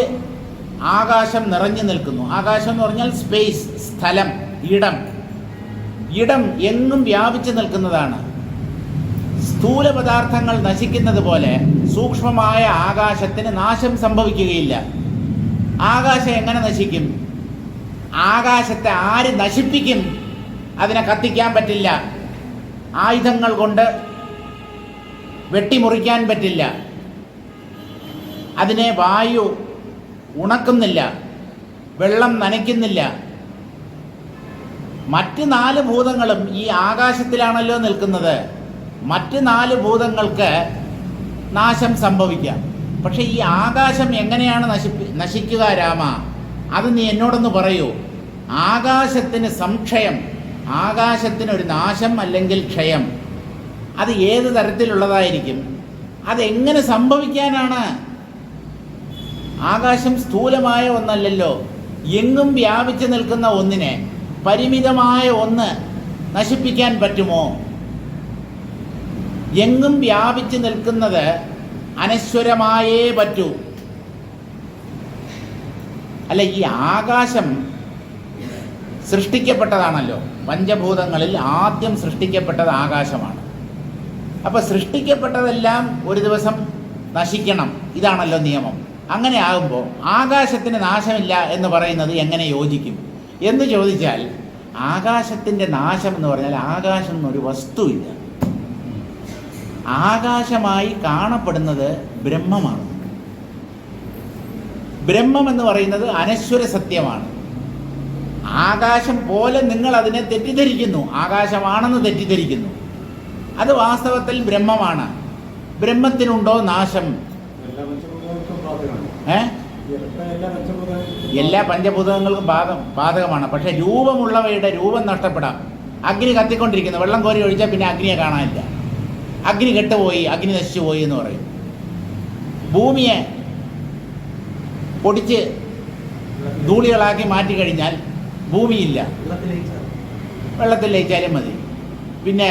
ആകാശം നിറഞ്ഞു നിൽക്കുന്നു. ആകാശം എന്ന് പറഞ്ഞാൽ സ്പേസ്, സ്ഥലം, ഇടം എങ്ങും വ്യാപിച്ചു നിൽക്കുന്നതാണ്. സ്ഥൂല പദാർത്ഥങ്ങൾ നശിക്കുന്നത് പോലെ സൂക്ഷ്മമായ ആകാശത്തിന് നാശം സംഭവിക്കുകയില്ല. ആകാശം എങ്ങനെ നശിക്കും? ആകാശത്തെ ആര് നശിപ്പിക്കും? അതിനെ കത്തിക്കാൻ പറ്റില്ല, ആയുധങ്ങൾ കൊണ്ട് വെട്ടിമുറിക്കാൻ പറ്റില്ല, അതിനെ വായു ഉണക്കുന്നില്ല, വെള്ളം നനയ്ക്കുന്നില്ല. മറ്റ് 4 ഭൂതങ്ങളും ഈ ആകാശത്തിലാണല്ലോ നിൽക്കുന്നത്. മറ്റ് 4 ഭൂതങ്ങൾക്ക് നാശം സംഭവിക്കാം. പക്ഷെ ഈ ആകാശം എങ്ങനെയാണ് നശിക്കുക രാമ? അത് നീ എന്നോടൊന്ന് പറയൂ. ആകാശത്തിന് സംക്ഷയം, ആകാശത്തിനൊരു നാശം അല്ലെങ്കിൽ ക്ഷയം, അത് ഏത് തരത്തിലുള്ളതായിരിക്കും? അതെങ്ങനെ സംഭവിക്കാനാണ്? ആകാശം സ്ഥൂലമായ ഒന്നല്ലല്ലോ. എങ്ങും വ്യാപിച്ചു നിൽക്കുന്ന ഒന്നിനെ, പരിമിതമായ ഒന്ന് നശിപ്പിക്കാൻ പറ്റുമോ? എങ്ങും വ്യാപിച്ചു നിൽക്കുന്നത് അനശ്വരമായേ പറ്റൂ. അല്ല, ഈ ആകാശം സൃഷ്ടിക്കപ്പെട്ടതാണല്ലോ. പഞ്ചഭൂതങ്ങളിൽ ആദ്യം സൃഷ്ടിക്കപ്പെട്ടത് ആകാശമാണ്. അപ്പോൾ സൃഷ്ടിക്കപ്പെട്ടതെല്ലാം ഒരു ദിവസം നശിക്കണം, ഇതാണല്ലോ നിയമം. അങ്ങനെ ആകുമ്പോൾ ആകാശത്തിന് നാശമില്ല എന്ന് പറയുന്നത് എങ്ങനെ യോജിക്കും എന്ന് ചോദിച്ചാൽ, ആകാശത്തിൻ്റെ നാശം എന്ന് പറഞ്ഞാൽ ആകാശം എന്നൊരു വസ്തുവില്ല. ആകാശമായി കാണപ്പെടുന്നത് ബ്രഹ്മമാണ്. ബ്രഹ്മം എന്ന് പറയുന്നത് അനശ്വര സത്യമാണ്. ആകാശം പോലെ നിങ്ങൾ അതിനെ തെറ്റിദ്ധരിക്കുന്നു, ആകാശമാണെന്ന് തെറ്റിദ്ധരിക്കുന്നു. അത് വാസ്തവത്തിൽ ബ്രഹ്മമാണ്. ബ്രഹ്മത്തിനുണ്ടോ നാശം? എല്ലാ പഞ്ചഭൂതങ്ങൾക്കും ബാധകമാണ്. പക്ഷെ രൂപമുള്ളവയുടെ രൂപം നഷ്ടപ്പെടാം. അഗ്നി കത്തിക്കൊണ്ടിരിക്കുന്നു, വെള്ളം കോരി ഒഴിച്ചാൽ പിന്നെ അഗ്നിയെ കാണാനില്ല. അഗ്നി കെട്ടുപോയി, അഗ്നി നശിച്ചു പോയി എന്ന് പറയും. ഭൂമിയെ പൊടിച്ച് ധൂളികളാക്കി മാറ്റിക്കഴിഞ്ഞാൽ ഭൂമിയില്ല, വെള്ളത്തിൽ ലയിച്ചാലും മതി. പിന്നെ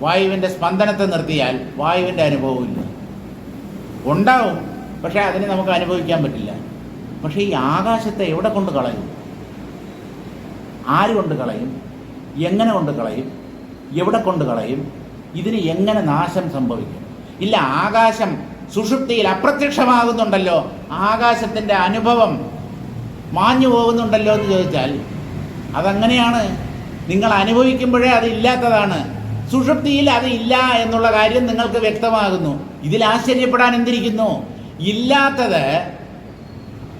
വായുവിൻ്റെ സ്പന്ദനത്തെ നിർത്തിയാൽ വായുവിൻ്റെ അനുഭവമില്ല. ഉണ്ടാവും, പക്ഷേ അതിനെ നമുക്ക് അനുഭവിക്കാൻ പറ്റില്ല. പക്ഷേ ഈ ആകാശത്തെ എവിടെ കൊണ്ട് കളയും? ആര് കൊണ്ട് കളയും? എങ്ങനെ കൊണ്ട് കളയും? എവിടെ കൊണ്ട് കളയും? ഇതിന് എങ്ങനെ നാശം സംഭവിക്കും? ഇല്ല, ആകാശം സുഷുപ്തിയിൽ അപ്രത്യക്ഷമാകുന്നുണ്ടല്ലോ, ആകാശത്തിൻ്റെ അനുഭവം മാഞ്ഞു പോകുന്നുണ്ടല്ലോ എന്ന് ചോദിച്ചാൽ അതങ്ങനെയാണ്. നിങ്ങൾ അനുഭവിക്കുമ്പോഴേ അത് ഇല്ലാത്തതാണ്. സുഷുപ്തിയിൽ അത് ഇല്ല എന്നുള്ള കാര്യം നിങ്ങൾക്ക് വ്യക്തമാകുന്നു. ഇതിൽ ആശ്ചര്യപ്പെടാൻ എന്തിരിക്കുന്നു?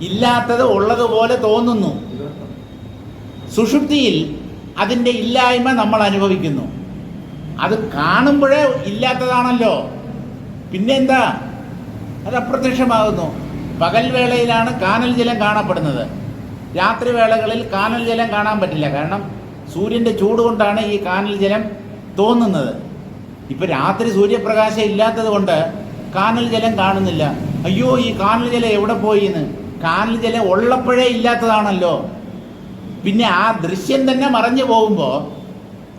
ഇല്ലാത്തത് ഉള്ളതുപോലെ തോന്നുന്നു. സുഷുപ്തിയിൽ അതിൻ്റെ ഇല്ലായ്മ നമ്മൾ അനുഭവിക്കുന്നു. അത് കാണുമ്പോഴേ ഇല്ലാത്തതാണല്ലോ, പിന്നെ എന്താ? അത് അപ്രത്യക്ഷമാകുന്നു. പകൽ വേളയിലാണ് കാനൽ ജലം കാണപ്പെടുന്നത്. രാത്രി വേളകളിൽ കാനൽ ജലം കാണാൻ പറ്റില്ല. കാരണം സൂര്യൻ്റെ ചൂട് കൊണ്ടാണ് ഈ കാനൽ ജലം തോന്നുന്നത്. ഇപ്പം രാത്രി സൂര്യപ്രകാശം ഇല്ലാത്തത് കൊണ്ട് കാനൽ ജലം കാണുന്നില്ല. അയ്യോ, ഈ കാനൽ ജലം എവിടെ പോയി എന്ന്. കാനൽ ജലം ഉള്ളപ്പോഴേ ഇല്ലാത്തതാണല്ലോ. പിന്നെ ആ ദൃശ്യം തന്നെ മറഞ്ഞു പോകുമ്പോൾ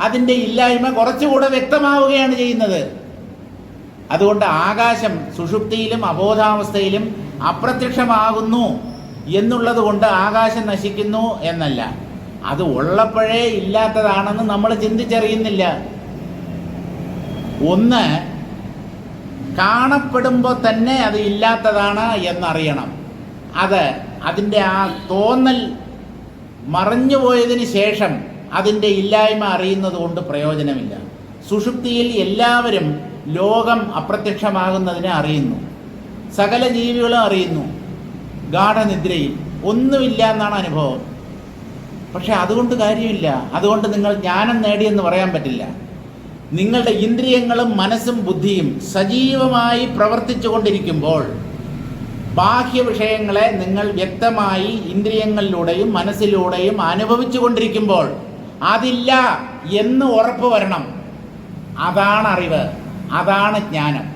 അതിൻ്റെ ഇല്ലായ്മ കുറച്ചുകൂടെ വ്യക്തമാവുകയാണ് ചെയ്യുന്നത്. അതുകൊണ്ട് ആകാശം സുഷുപ്തിയിലും അബോധാവസ്ഥയിലും അപ്രത്യക്ഷമാകുന്നു എന്നുള്ളത് കൊണ്ട് ആകാശം നശിക്കുന്നു എന്നല്ല, അത് ഉള്ളപ്പോഴേ ഇല്ലാത്തതാണെന്ന് നമ്മൾ ചിന്തിച്ചറിയുന്നില്ല. ഒന്ന്, കാണപ്പെടുമ്പോൾ തന്നെ അത് ഇല്ലാത്തതാണ് എന്നറിയണം. അതിൻ്റെ ആ തോന്നൽ മറഞ്ഞുപോയതിന് ശേഷം അതിൻ്റെ ഇല്ലായ്മ അറിയുന്നത് കൊണ്ട് പ്രയോജനമില്ല. സുഷുപ്തിയിൽ എല്ലാവരും ലോകം അപ്രത്യക്ഷമാകുന്നതിനെ അറിയുന്നു, സകല ജീവികളും അറിയുന്നു. ഗാഠനിദ്രയിൽ ഒന്നുമില്ല എന്നാണ് അനുഭവം. പക്ഷെ അതുകൊണ്ട് കാര്യമില്ല. അതുകൊണ്ട് നിങ്ങൾ ജ്ഞാനം നേടിയെന്ന് പറയാൻ പറ്റില്ല. നിങ്ങളുടെ ഇന്ദ്രിയങ്ങളും മനസ്സും ബുദ്ധിയും സജീവമായി പ്രവർത്തിച്ചു കൊണ്ടിരിക്കുമ്പോൾ ബാഹ്യ വിഷയങ്ങളെ നിങ്ങൾ വ്യക്തമായി ഇന്ദ്രിയങ്ങളിലൂടെയും മനസ്സിലൂടെയും അനുഭവിച്ചു കൊണ്ടിരിക്കുമ്പോൾ അതില്ല എന്ന് ഉറപ്പ് വരണം. അതാണ് അറിവ്, അതാണ് ജ്ഞാനം.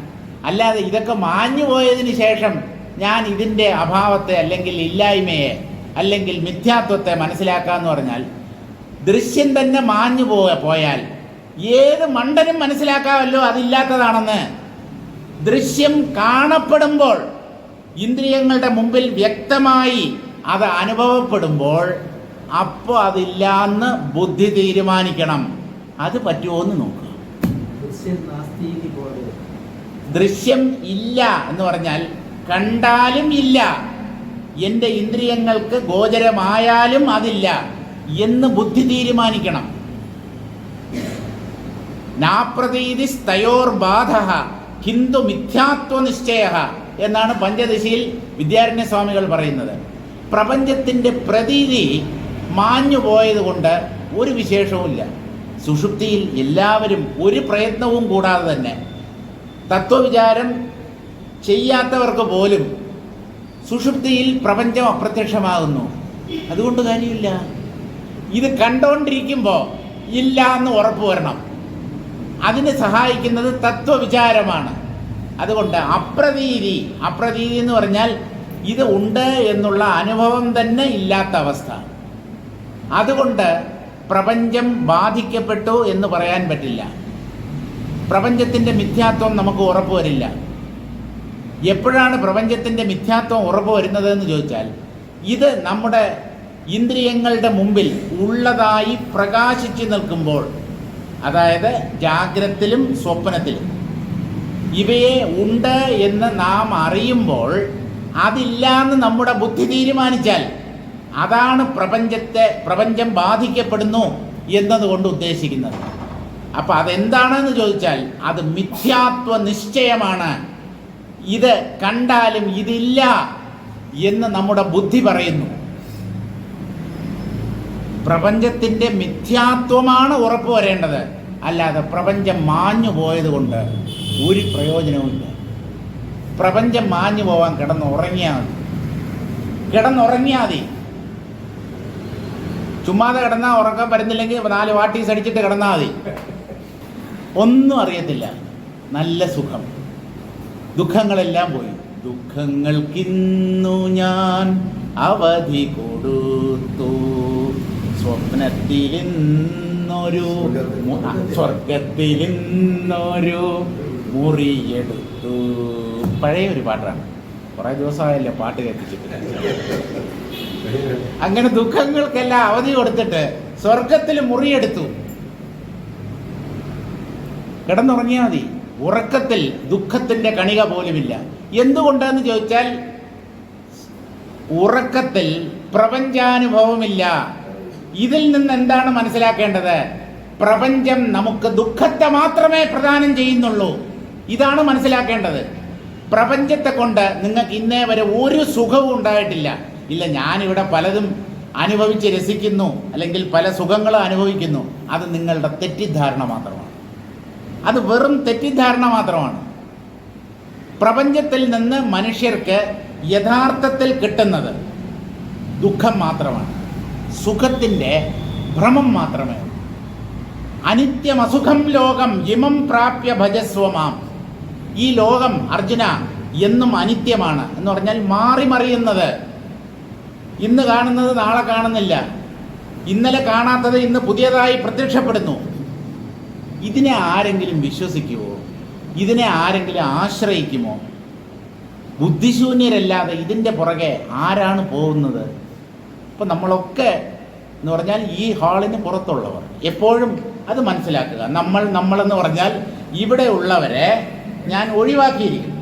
അല്ലാതെ ഇതൊക്കെ മാഞ്ഞു പോയതിന് ശേഷം ഞാൻ ഇതിൻ്റെ അഭാവത്തെ അല്ലെങ്കിൽ ഇല്ലായ്മയെ അല്ലെങ്കിൽ മിഥ്യാത്വത്തെ മനസ്സിലാക്കാമെന്ന് പറഞ്ഞാൽ ദൃശ്യം തന്നെ മാഞ്ഞു പോയാൽ ഏത് മണ്ടനും മനസ്സിലാക്കാമല്ലോ അതില്ലാത്തതാണെന്ന്. ദൃശ്യം കാണപ്പെടുമ്പോൾ ഇന്ദ്രിയങ്ങളുടെ മുമ്പിൽ വ്യക്തമായി അത് അനുഭവപ്പെടുമ്പോൾ അപ്പോൾ അതില്ലാന്ന് ബുദ്ധി തീരുമാനിക്കണം. അത് പറ്റുമോ എന്ന് നോക്കുക. ദൃശ്യം ഇല്ല എന്ന് പറഞ്ഞാൽ കണ്ടാലും ഇല്ല, എൻ്റെ ഇന്ദ്രിയങ്ങൾക്ക് ഗോചരമായാലും അതില്ല എന്ന് ബുദ്ധി തീരുമാനിക്കണം. നാപ്രതീതി സ്തയോർ ബാധ ഹിന്ദു മിഥ്യാത്വ നിശ്ചയ എന്നാണ് പഞ്ചദശിയിൽ വിദ്യാരണ്യ സ്വാമികൾ പറയുന്നത്. പ്രപഞ്ചത്തിൻ്റെ പ്രതീതി മാഞ്ഞു പോയതുകൊണ്ട് ഒരു വിശേഷവുമില്ല. സുഷുപ്തിയിൽ എല്ലാവരും ഒരു പ്രയത്നവും കൂടാതെ തന്നെ, തത്വവിചാരം ചെയ്യാത്തവർക്ക് പോലും സുഷുപ്തിയിൽ പ്രപഞ്ചം അപ്രത്യക്ഷമാകുന്നു. അതുകൊണ്ട് കാര്യമില്ല. ഇത് കണ്ടുകൊണ്ടിരിക്കുമ്പോൾ ഇല്ല എന്ന് ഉറപ്പ് വരണം. അതിന് സഹായിക്കുന്നത് തത്വവിചാരമാണ്. അതുകൊണ്ട് അപ്രതീതി എന്ന് പറഞ്ഞാൽ ഇത് ഉണ്ട് എന്നുള്ള അനുഭവം തന്നെ ഇല്ലാത്ത അവസ്ഥ. അതുകൊണ്ട് പ്രപഞ്ചം ബാധിക്കപ്പെട്ടു എന്ന് പറയാൻ പറ്റില്ല. പ്രപഞ്ചത്തിൻ്റെ മിഥ്യാത്വം നമുക്ക് ഉറപ്പ് വരില്ല. എപ്പോഴാണ് പ്രപഞ്ചത്തിൻ്റെ മിഥ്യാത്വം ഉറപ്പ് വരുന്നത് എന്ന് ചോദിച്ചാൽ, ഇത് നമ്മുടെ ഇന്ദ്രിയങ്ങളുടെ മുമ്പിൽ ഉള്ളതായി പ്രകാശിച്ചു നിൽക്കുമ്പോൾ, അതായത് ജാഗ്രത്തിലും സ്വപ്നത്തിലും ഇവയെ ഉണ്ട് എന്ന് നാം അറിയുമ്പോൾ അതില്ല എന്ന് നമ്മുടെ ബുദ്ധി തീരുമാനിച്ചാൽ അതാണ് പ്രപഞ്ചം ബാധിക്കപ്പെടുന്നു എന്നതുകൊണ്ട് ഉദ്ദേശിക്കുന്നത്. അപ്പം അതെന്താണെന്ന് ചോദിച്ചാൽ അത് മിഥ്യാത്വ നിശ്ചയമാണ്. ഇത് കണ്ടാലും ഇതില്ല എന്ന് നമ്മുടെ ബുദ്ധി പറയുന്നു. പ്രപഞ്ചത്തിൻ്റെ മിഥ്യാത്വമാണ് ഉറപ്പ് വരേണ്ടത്. അല്ലാതെ പ്രപഞ്ചം മാഞ്ഞു പോയത് കൊണ്ട് ഒരു പ്രയോജനവുമില്ല. പ്രപഞ്ചം മാഞ്ഞു പോവാൻ കിടന്നുറങ്ങിയാൽ മതി. ചുമ്മാതെ കിടന്നാൽ ഉറക്കം വരുന്നില്ലെങ്കിൽ 4 വാട്ടീസ് അടിച്ചിട്ട് കിടന്നാൽ മതി. ഒന്നും അറിയത്തില്ല, നല്ല സുഖം. ദുഃഖങ്ങളെല്ലാം പോയി. ദുഃഖങ്ങൾക്കിന്നു ഞാൻ അവധി കൊടുത്തു, സ്വർഗത്തിലിന്നൊരു മുറിയെടുത്തു. പഴയ ഒരു പാട്ടാണ്, കുറേ ദിവസമായല്ലേ പാട്ട് കേൾപ്പിച്ചിട്ട്. അങ്ങനെ ദുഃഖങ്ങൾക്കെല്ലാം അവധി കൊടുത്തിട്ട് സ്വർഗത്തിൽ മുറിയെടുത്തു. കിടന്നുറങ്ങിയാൽ മതി. ഉറക്കത്തിൽ ദുഃഖത്തിന്റെ കണിക പോലുമില്ല. എന്തുകൊണ്ടെന്ന് ചോദിച്ചാൽ ഉറക്കത്തിൽ പ്രപഞ്ചാനുഭവമില്ല. ഇതിൽ നിന്ന് എന്താണ് മനസ്സിലാക്കേണ്ടത്? പ്രപഞ്ചം നമുക്ക് ദുഃഖത്തെ മാത്രമേ പ്രദാനം ചെയ്യുന്നുള്ളൂ. ഇതാണ് മനസ്സിലാക്കേണ്ടത്. പ്രപഞ്ചത്തെ കൊണ്ട് നിങ്ങൾക്ക് ഇന്നേ വരെ ഒരു സുഖവും ഉണ്ടായിട്ടില്ല. ഇല്ല, ഞാനിവിടെ പലതും അനുഭവിച്ച് രസിക്കുന്നു, അല്ലെങ്കിൽ പല സുഖങ്ങളും അനുഭവിക്കുന്നു. അത് നിങ്ങളുടെ തെറ്റിദ്ധാരണ മാത്രമാണ്. അത് വെറും തെറ്റിദ്ധാരണ മാത്രമാണ്. പ്രപഞ്ചത്തിൽ നിന്ന് മനുഷ്യർക്ക് യഥാർത്ഥത്തിൽ കിട്ടുന്നത് ദുഃഖം മാത്രമാണ്, സുഖത്തിൻ്റെ ഭ്രമം മാത്രമേ. അനിത്യമസുഖം ലോകം ഇമം പ്രാപ്യ ഭജസ്വമാം. ഈ ലോകം അർജുന എന്നും അനിത്യമാണ് എന്ന് പറഞ്ഞാൽ മാറി മറിയുന്നത്. ഇന്ന് കാണുന്നത് നാളെ കാണുന്നില്ല, ഇന്നലെ കാണാത്തത് ഇന്ന് പുതിയതായി പ്രത്യക്ഷപ്പെടുന്നു. ഇതിനെ ആരെങ്കിലും വിശ്വസിക്കുമോ? ഇതിനെ ആരെങ്കിലും ആശ്രയിക്കുമോ? ബുദ്ധിശൂന്യരല്ലാതെ ഇതിൻ്റെ പുറകെ ആരാണ് പോകുന്നത്? ഇപ്പം നമ്മളൊക്കെ എന്ന് പറഞ്ഞാൽ ഈ ഹാളിന് പുറത്തുള്ളവർ എപ്പോഴും അത് മനസ്സിലാക്കുക. നമ്മളെന്ന് പറഞ്ഞാൽ ഇവിടെ ഉള്ളവരെ ഞാൻ ഒഴിവാക്കിയിരിക്കും,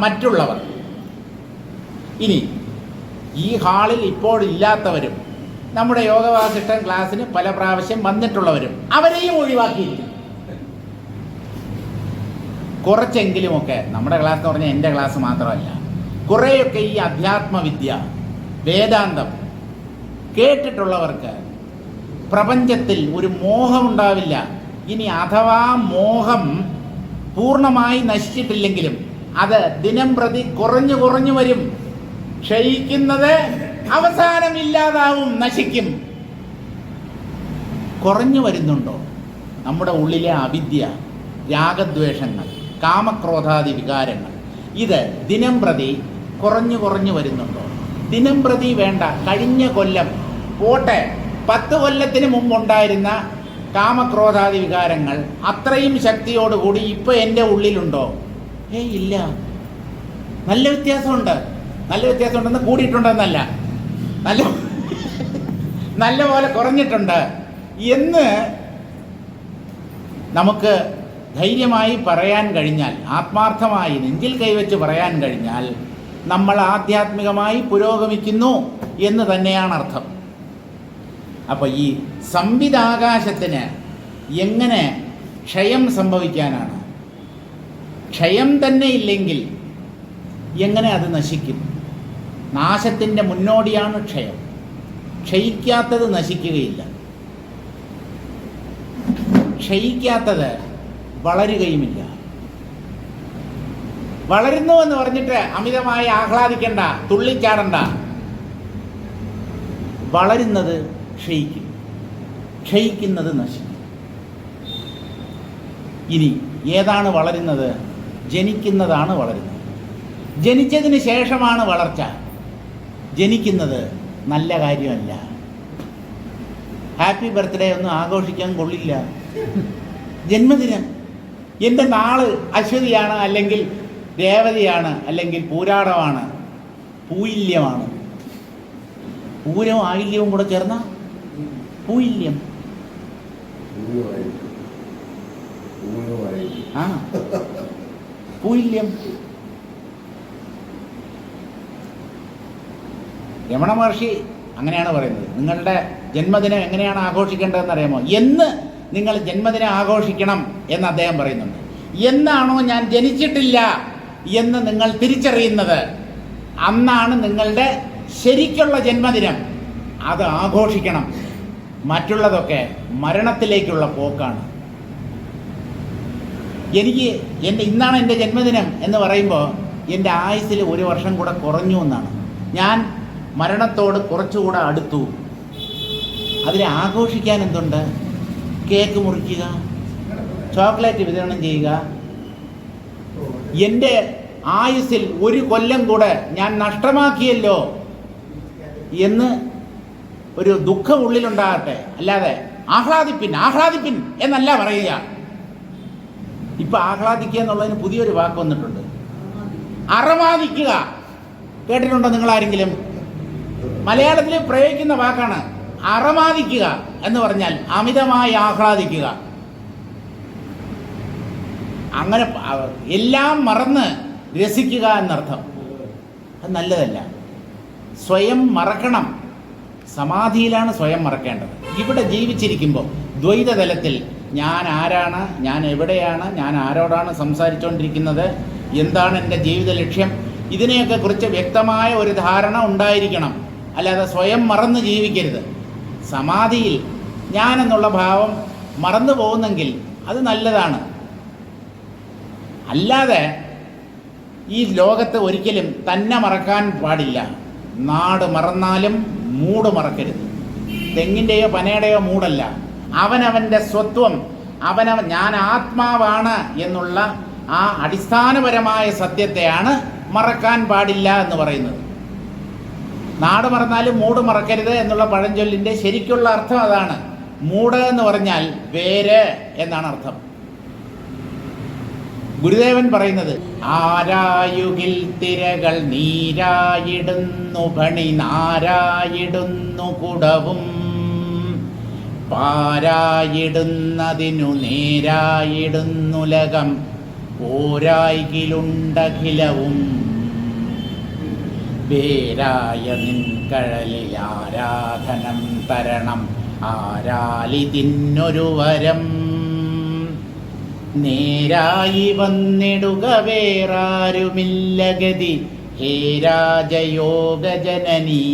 മറ്റുള്ളവർ. ഇനി ഈ ഹാളിൽ ഇപ്പോൾ ഇല്ലാത്തവരും നമ്മുടെ യോഗവാസിഷ്ടം ക്ലാസ്സിന് പല പ്രാവശ്യം വന്നിട്ടുള്ളവരും അവരെയും ഒഴിവാക്കിയിരിക്കും. കുറച്ചെങ്കിലുമൊക്കെ നമ്മുടെ ക്ലാസ് എന്ന് പറഞ്ഞാൽ എൻ്റെ ക്ലാസ് മാത്രമല്ല, കുറേയൊക്കെ ഈ അധ്യാത്മവിദ്യ, വേദാന്തം കേട്ടിട്ടുള്ളവർക്ക് പ്രപഞ്ചത്തിൽ ഒരു മോഹമുണ്ടാവില്ല. ഇനി അഥവാ മോഹം പൂർണ്ണമായി നശിച്ചിട്ടില്ലെങ്കിലും അത് ദിനം പ്രതി കുറഞ്ഞു വരും. ക്ഷയിക്കുന്നത് അവസാനം ഇല്ലാതാവും, നശിക്കും. കുറഞ്ഞു വരുന്നുണ്ടോ നമ്മുടെ ഉള്ളിലെ അവിദ്യ, രാഗദ്വേഷങ്ങൾ, കാമക്രോധാദി വികാരങ്ങൾ? ഇത് ദിനം പ്രതി കുറഞ്ഞു വരുന്നുണ്ടോ? ദിനം പ്രതി വേണ്ട, കഴിഞ്ഞ കൊല്ലം പോട്ടെ, 10 കൊല്ലത്തിന് മുമ്പുണ്ടായിരുന്ന കാമക്രോധാദി വികാരങ്ങൾ അത്രയും ശക്തിയോടുകൂടി ഇപ്പം എൻ്റെ ഉള്ളിലുണ്ടോ? ഇല്ല. നല്ല വ്യത്യാസമുണ്ടെന്ന്, കൂടിയിട്ടുണ്ടെന്നല്ല, നല്ല പോലെ കുറഞ്ഞിട്ടുണ്ട് എന്ന് നമുക്ക് ധൈര്യമായി പറയാൻ കഴിഞ്ഞാൽ, ആത്മാർത്ഥമായി നെഞ്ചിൽ കൈവച്ച് പറയാൻ കഴിഞ്ഞാൽ നമ്മൾ ആധ്യാത്മികമായി പുരോഗമിക്കുന്നു എന്ന് തന്നെയാണ് അർത്ഥം. അപ്പോൾ ഈ സംവിധാകാശത്തിന് എങ്ങനെ ക്ഷയം സംഭവിക്കാനാണ്? ക്ഷയം തന്നെ ഇല്ലെങ്കിൽ എങ്ങനെ അത് നശിക്കും? നാശത്തിൻ്റെ മുന്നോടിയാണ് ക്ഷയം. ക്ഷയിക്കാത്തത് നശിക്കുകയില്ല, ക്ഷയിക്കാത്തത് വളരുകയുമില്ല. വളരുന്നു എന്ന് പറഞ്ഞിട്ട് അമിതമായി ആഹ്ലാദിക്കണ്ട, തുള്ളിച്ചാടണ്ട. വളരുന്നത് ക്ഷയിക്കും, ക്ഷയിക്കുന്നത് നശിക്കും. ഇനി ഏതാണ് വളരുന്നത്? ജനിക്കുന്നതാണ് വളരുന്നത്. ജനിച്ചതിന് ശേഷമാണ് വളർച്ച. ജനിക്കുന്നത് നല്ല കാര്യമല്ല. ഹാപ്പി ബർത്ത്ഡേ ഒന്നും ആഘോഷിക്കാൻ കൊള്ളില്ല. ജന്മദിനം, എൻ്റെ നാള് അശ്വതിയാണ്, അല്ലെങ്കിൽ രേവതിയാണ്, അല്ലെങ്കിൽ പൂരാടമാണ്, പൂയില്യമാണ്. പൂരവും ആയില്യവും കൂടെ ചേർന്ന പൂയില്യം. ആ, പൂയില്യം. രമണ മഹർഷി അങ്ങനെയാണ് പറയുന്നത്. നിങ്ങളുടെ ജന്മദിനം എങ്ങനെയാണ് ആഘോഷിക്കേണ്ടതെന്ന് അറിയാമോ? എന്ന് നിങ്ങൾ ജന്മദിനം ആഘോഷിക്കണം എന്ന് അദ്ദേഹം പറയുന്നുണ്ട്. എന്നാണോ ഞാൻ ജനിച്ചിട്ടില്ല എന്ന് നിങ്ങൾ തിരിച്ചറിയുന്നത്, അന്നാണ് നിങ്ങളുടെ ശരിക്കുള്ള ജന്മദിനം. അത് ആഘോഷിക്കണം. മറ്റുള്ളതൊക്കെ മരണത്തിലേക്കുള്ള പോക്കാണ്. ഇന്നാണ് എൻ്റെ ജന്മദിനം എന്ന് പറയുമ്പോൾ എൻ്റെ ആയുസ്സിൽ 1 വർഷം കൂടെ കുറഞ്ഞു എന്നാണ്. ഞാൻ മരണത്തോട് കുറച്ചുകൂടെ അടുത്തു. അതിനെ ആഘോഷിക്കാൻ എന്തുണ്ട്? കേക്ക് മുറിക്കുക, ചോക്ലേറ്റ് വിതരണം ചെയ്യുക. എൻ്റെ ആയുസ്സിൽ 1 കൊല്ലം കൂടെ ഞാൻ നഷ്ടമാക്കിയല്ലോ എന്ന് ഒരു ദുഃഖം ഉള്ളിലുണ്ടാകട്ടെ. അല്ലാതെ ആഹ്ലാദിപ്പിൻ എന്നല്ല പറയുക. ഇപ്പം ആഹ്ലാദിക്കുക എന്നുള്ളതിന് പുതിയൊരു വാക്ക് വന്നിട്ടുണ്ട്, അറമാദിക്കുക. കേട്ടിട്ടുണ്ടോ നിങ്ങളാരെങ്കിലും? മലയാളത്തിൽ പ്രയോഗിക്കുന്ന വാക്കാണ് അറമാദിക്കുക എന്ന് പറഞ്ഞാൽ അമിതമായി ആഹ്ലാദിക്കുക. അങ്ങനെ എല്ലാം മറന്ന് രസിക്കുക എന്നർത്ഥം. അത് നല്ലതല്ല. സ്വയം മറക്കണം. സമാധിയിലാണ് സ്വയം മറക്കേണ്ടത്. ഇവിടെ ജീവിച്ചിരിക്കുമ്പോൾ ദ്വൈതതലത്തിൽ ഞാൻ ആരാണ്, ഞാൻ എവിടെയാണ്, ഞാൻ ആരോടാണ് സംസാരിച്ചുകൊണ്ടിരിക്കുന്നത്, എന്താണ് എൻ്റെ ജീവിത ലക്ഷ്യം, ഇതിനെയൊക്കെ കുറിച്ച് വ്യക്തമായ ഒരു ധാരണ ഉണ്ടായിരിക്കണം. അല്ലാതെ സ്വയം മറന്ന് ജീവിക്കരുത്. സമാധിയിൽ ഞാനെന്നുള്ള ഭാവം മറന്നു പോകുന്നെങ്കിൽ അത് നല്ലതാണ്. അല്ലാതെ ഈ ലോകത്ത് ഒരിക്കലും തന്നെ മറക്കാൻ പാടില്ല. നാട് മറന്നാലും മൂട് മറക്കരുത്. തെങ്ങിൻ്റെയോ പനയുടെയോ മൂടല്ല, അവനവൻ്റെ സ്വത്വം, ഞാൻ ആത്മാവാണ് എന്നുള്ള ആ അടിസ്ഥാനപരമായ സത്യത്തെയാണ് മറക്കാൻ പാടില്ല എന്ന് പറയുന്നത്. നാട് മറന്നാലും മൂട് മറക്കരുത് എന്നുള്ള പഴഞ്ചൊല്ലിൻ്റെ ശരിക്കുള്ള അർത്ഥം അതാണ്. മൂട് എന്ന് പറഞ്ഞാൽ വേര് എന്നാണ് അർത്ഥം. ഗുരുദേവൻ പറയുന്നത്, ആരായുകിൽ തിരകൾ നീരായിടുന്നു പണി നാരായിടുന്നു കുടവും പാരായിടുന്നതിനു നേരായിടുന്നുലകം ഓരായിലുണ്ടഖിലവും വേരായ നിൻ കഴലിൽ ആരാധനം തരണം ആരാലിതിന്നൊരു വരം നേരായി വന്നിടുക വേറാരുമില്ല ഗതി ഹേ രാജയോഗ ജനനീ.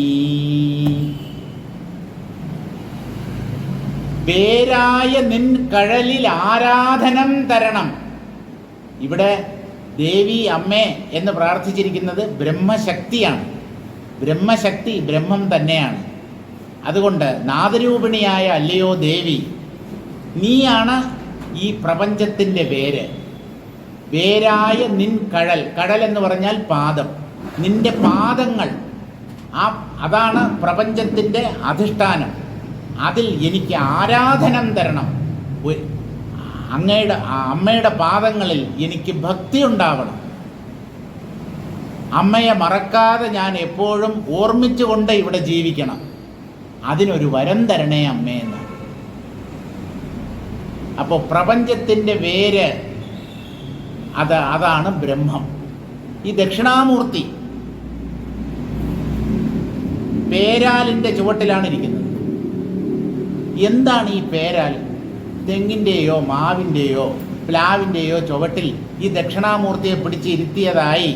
വേരായ നിൻ കഴലിൽ ആരാധനം തരണം. ഇവിടെ ദേവി അമ്മേ എന്ന് പ്രാർത്ഥിച്ചിരിക്കുന്നത് ബ്രഹ്മശക്തിയാണ്. ബ്രഹ്മശക്തി ബ്രഹ്മം തന്നെയാണ്. അതുകൊണ്ട് നാദരൂപിണിയായ അല്ലയോ ദേവി, നീയാണ് ഈ പ്രപഞ്ചത്തിൻ്റെ വേര്. വേരായ നിൻ കഴൽ, കഴൽ എന്ന് പറഞ്ഞാൽ പാദം, നിന്റെ പാദങ്ങൾ, അതാണ് പ്രപഞ്ചത്തിൻ്റെ അധിഷ്ഠാനം. അതിൽ എനിക്ക് ആരാധനം തരണം. അമ്മയുടെ പാദങ്ങളിൽ എനിക്ക് ഭക്തി ഉണ്ടാവണം. അമ്മയെ മറക്കാതെ ഞാൻ എപ്പോഴും ഓർമ്മിച്ചുകൊണ്ട് ഇവിടെ ജീവിക്കണം. അതിനൊരു വരം തരണേ അമ്മേ എന്നാണ്. അപ്പോൾ പ്രപഞ്ചത്തിൻ്റെ വേര് അതാണ് ബ്രഹ്മം. ഈ ദക്ഷിണാമൂർത്തി പേരാലിൻ്റെ ചുവട്ടിലാണ് ഇരിക്കുന്നത്. എന്താണ് ഈ പേരാൽ? തെങ്ങിൻ്റെയോ മാവിൻ്റെയോ പ്ലാവിൻ്റെയോ ചുവട്ടിൽ ഈ ദക്ഷിണാമൂർത്തിയെ പിടിച്ച് ഇരുത്തിയതായി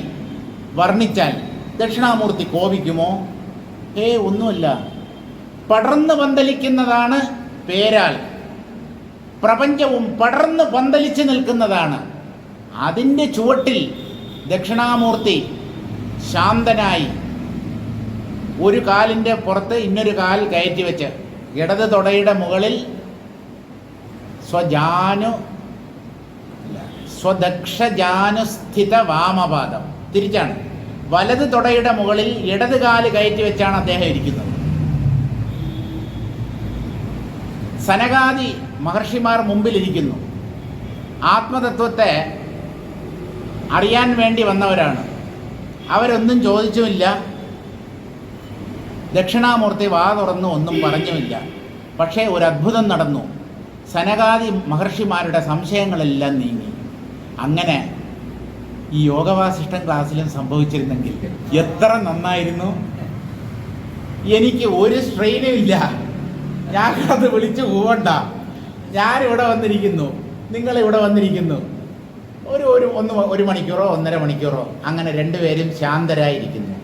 വർണ്ണിച്ചാൽ ദക്ഷിണാമൂർത്തി കോപിക്കുമോ? ഒന്നുമില്ല. പടർന്ന് പന്തലിക്കുന്നതാണ് പേരാൽ. പ്രപഞ്ചവും പടർന്ന് പന്തലിച്ച് നിൽക്കുന്നതാണ്. അതിൻ്റെ ചുവട്ടിൽ ദക്ഷിണാമൂർത്തി ശാന്തനായി ഒരു കാലിൻ്റെ പുറത്ത് ഇന്നൊരു കാൽ കയറ്റി വെച്ച് ഇടത് തുടയുടെ മുകളിൽ സ്വദക്ഷജാനുസ്ഥിത വാമപാദം, തിരിച്ചാണ്. വലത് തുടയുടെ മുകളിൽ ഇടത് കാല് കയറ്റി വെച്ചാണ് അദ്ദേഹം ഇരിക്കുന്നത്. സനകാദി മഹർഷിമാർ മുമ്പിലിരിക്കുന്നു. ആത്മതത്വത്തെ അറിയാൻ വേണ്ടി വന്നവരാണ്. അവരൊന്നും ചോദിച്ചുമില്ല. ദക്ഷിണാമൂർത്തി വാ തുറന്നു ഒന്നും പറഞ്ഞുമില്ല. പക്ഷേ ഒരു അത്ഭുതം നടന്നു. സനകാദി മഹർഷിമാരുടെ സംശയങ്ങളെല്ലാം നീങ്ങി. അങ്ങനെ ഈ യോഗവാസിഷ്ഠൻ ക്ലാസ്സിലും സംഭവിച്ചിരുന്നെങ്കിൽ എത്ര നന്നായിരുന്നു. എനിക്ക് ഒരു സ്ട്രെയിനും ഇല്ല. ഞാനത് വിളിച്ചു പോവണ്ട. ഞാനിവിടെ വന്നിരിക്കുന്നു, നിങ്ങളിവിടെ വന്നിരിക്കുന്നു. ഒരു മണിക്കൂറോ 1.5 മണിക്കൂറോ അങ്ങനെ രണ്ടുപേരും ശാന്തരായിരിക്കുന്നു.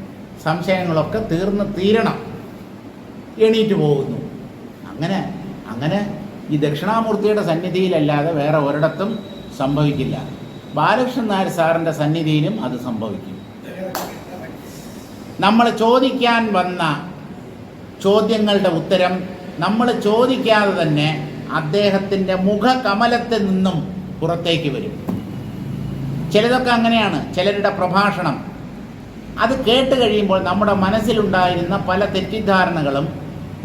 സംശയങ്ങളൊക്കെ തീരണം. എണീറ്റ് പോകുന്നു. അങ്ങനെ അങ്ങനെ ഈ ദക്ഷിണാമൂർത്തിയുടെ സന്നിധിയിലല്ലാതെ വേറെ ഒരിടത്തും സംഭവിക്കില്ല. ബാലകൃഷ്ണൻ നായർ സാറിൻ്റെ സന്നിധിയിലും അത് സംഭവിക്കും. നമ്മൾ ചോദിക്കാൻ വന്ന ചോദ്യങ്ങളുടെ ഉത്തരം നമ്മൾ ചോദിക്കാതെ തന്നെ അദ്ദേഹത്തിൻ്റെ മുഖകമലത്തിൽ നിന്നും പുറത്തേക്ക് വരും. ചിലതൊക്കെ അങ്ങനെയാണ്. ചിലരുടെ പ്രഭാഷണം അത് കേട്ട് കഴിയുമ്പോൾ നമ്മുടെ മനസ്സിലുണ്ടായിരുന്ന പല തെറ്റിദ്ധാരണകളും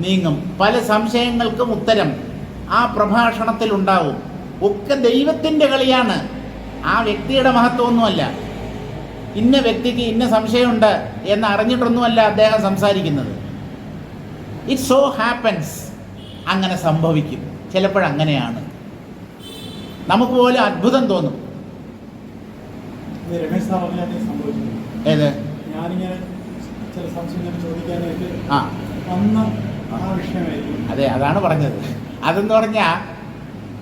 നീങ്ങും. പല സംശയങ്ങൾക്കും ഉത്തരം ആ പ്രഭാഷണത്തിൽ ഉണ്ടാവും. ഒക്കെ ദൈവത്തിൻ്റെ കളിയാണ്, ആ വ്യക്തിയുടെ മഹത്വമൊന്നുമല്ല. ഇന്ന വ്യക്തിക്ക് ഇന്ന സംശയമുണ്ട് എന്ന് അറിഞ്ഞിട്ടൊന്നുമല്ല അദ്ദേഹം സംസാരിക്കുന്നത്. ഇറ്റ് സോ ഹാപ്പൻസ്, അങ്ങനെ സംഭവിക്കും. ചിലപ്പോഴങ്ങനെയാണ്, നമുക്ക് പോലും അത്ഭുതം തോന്നും. ഏത് അതെ, അതാണ് പറഞ്ഞത്. അതെന്ന് പറഞ്ഞാൽ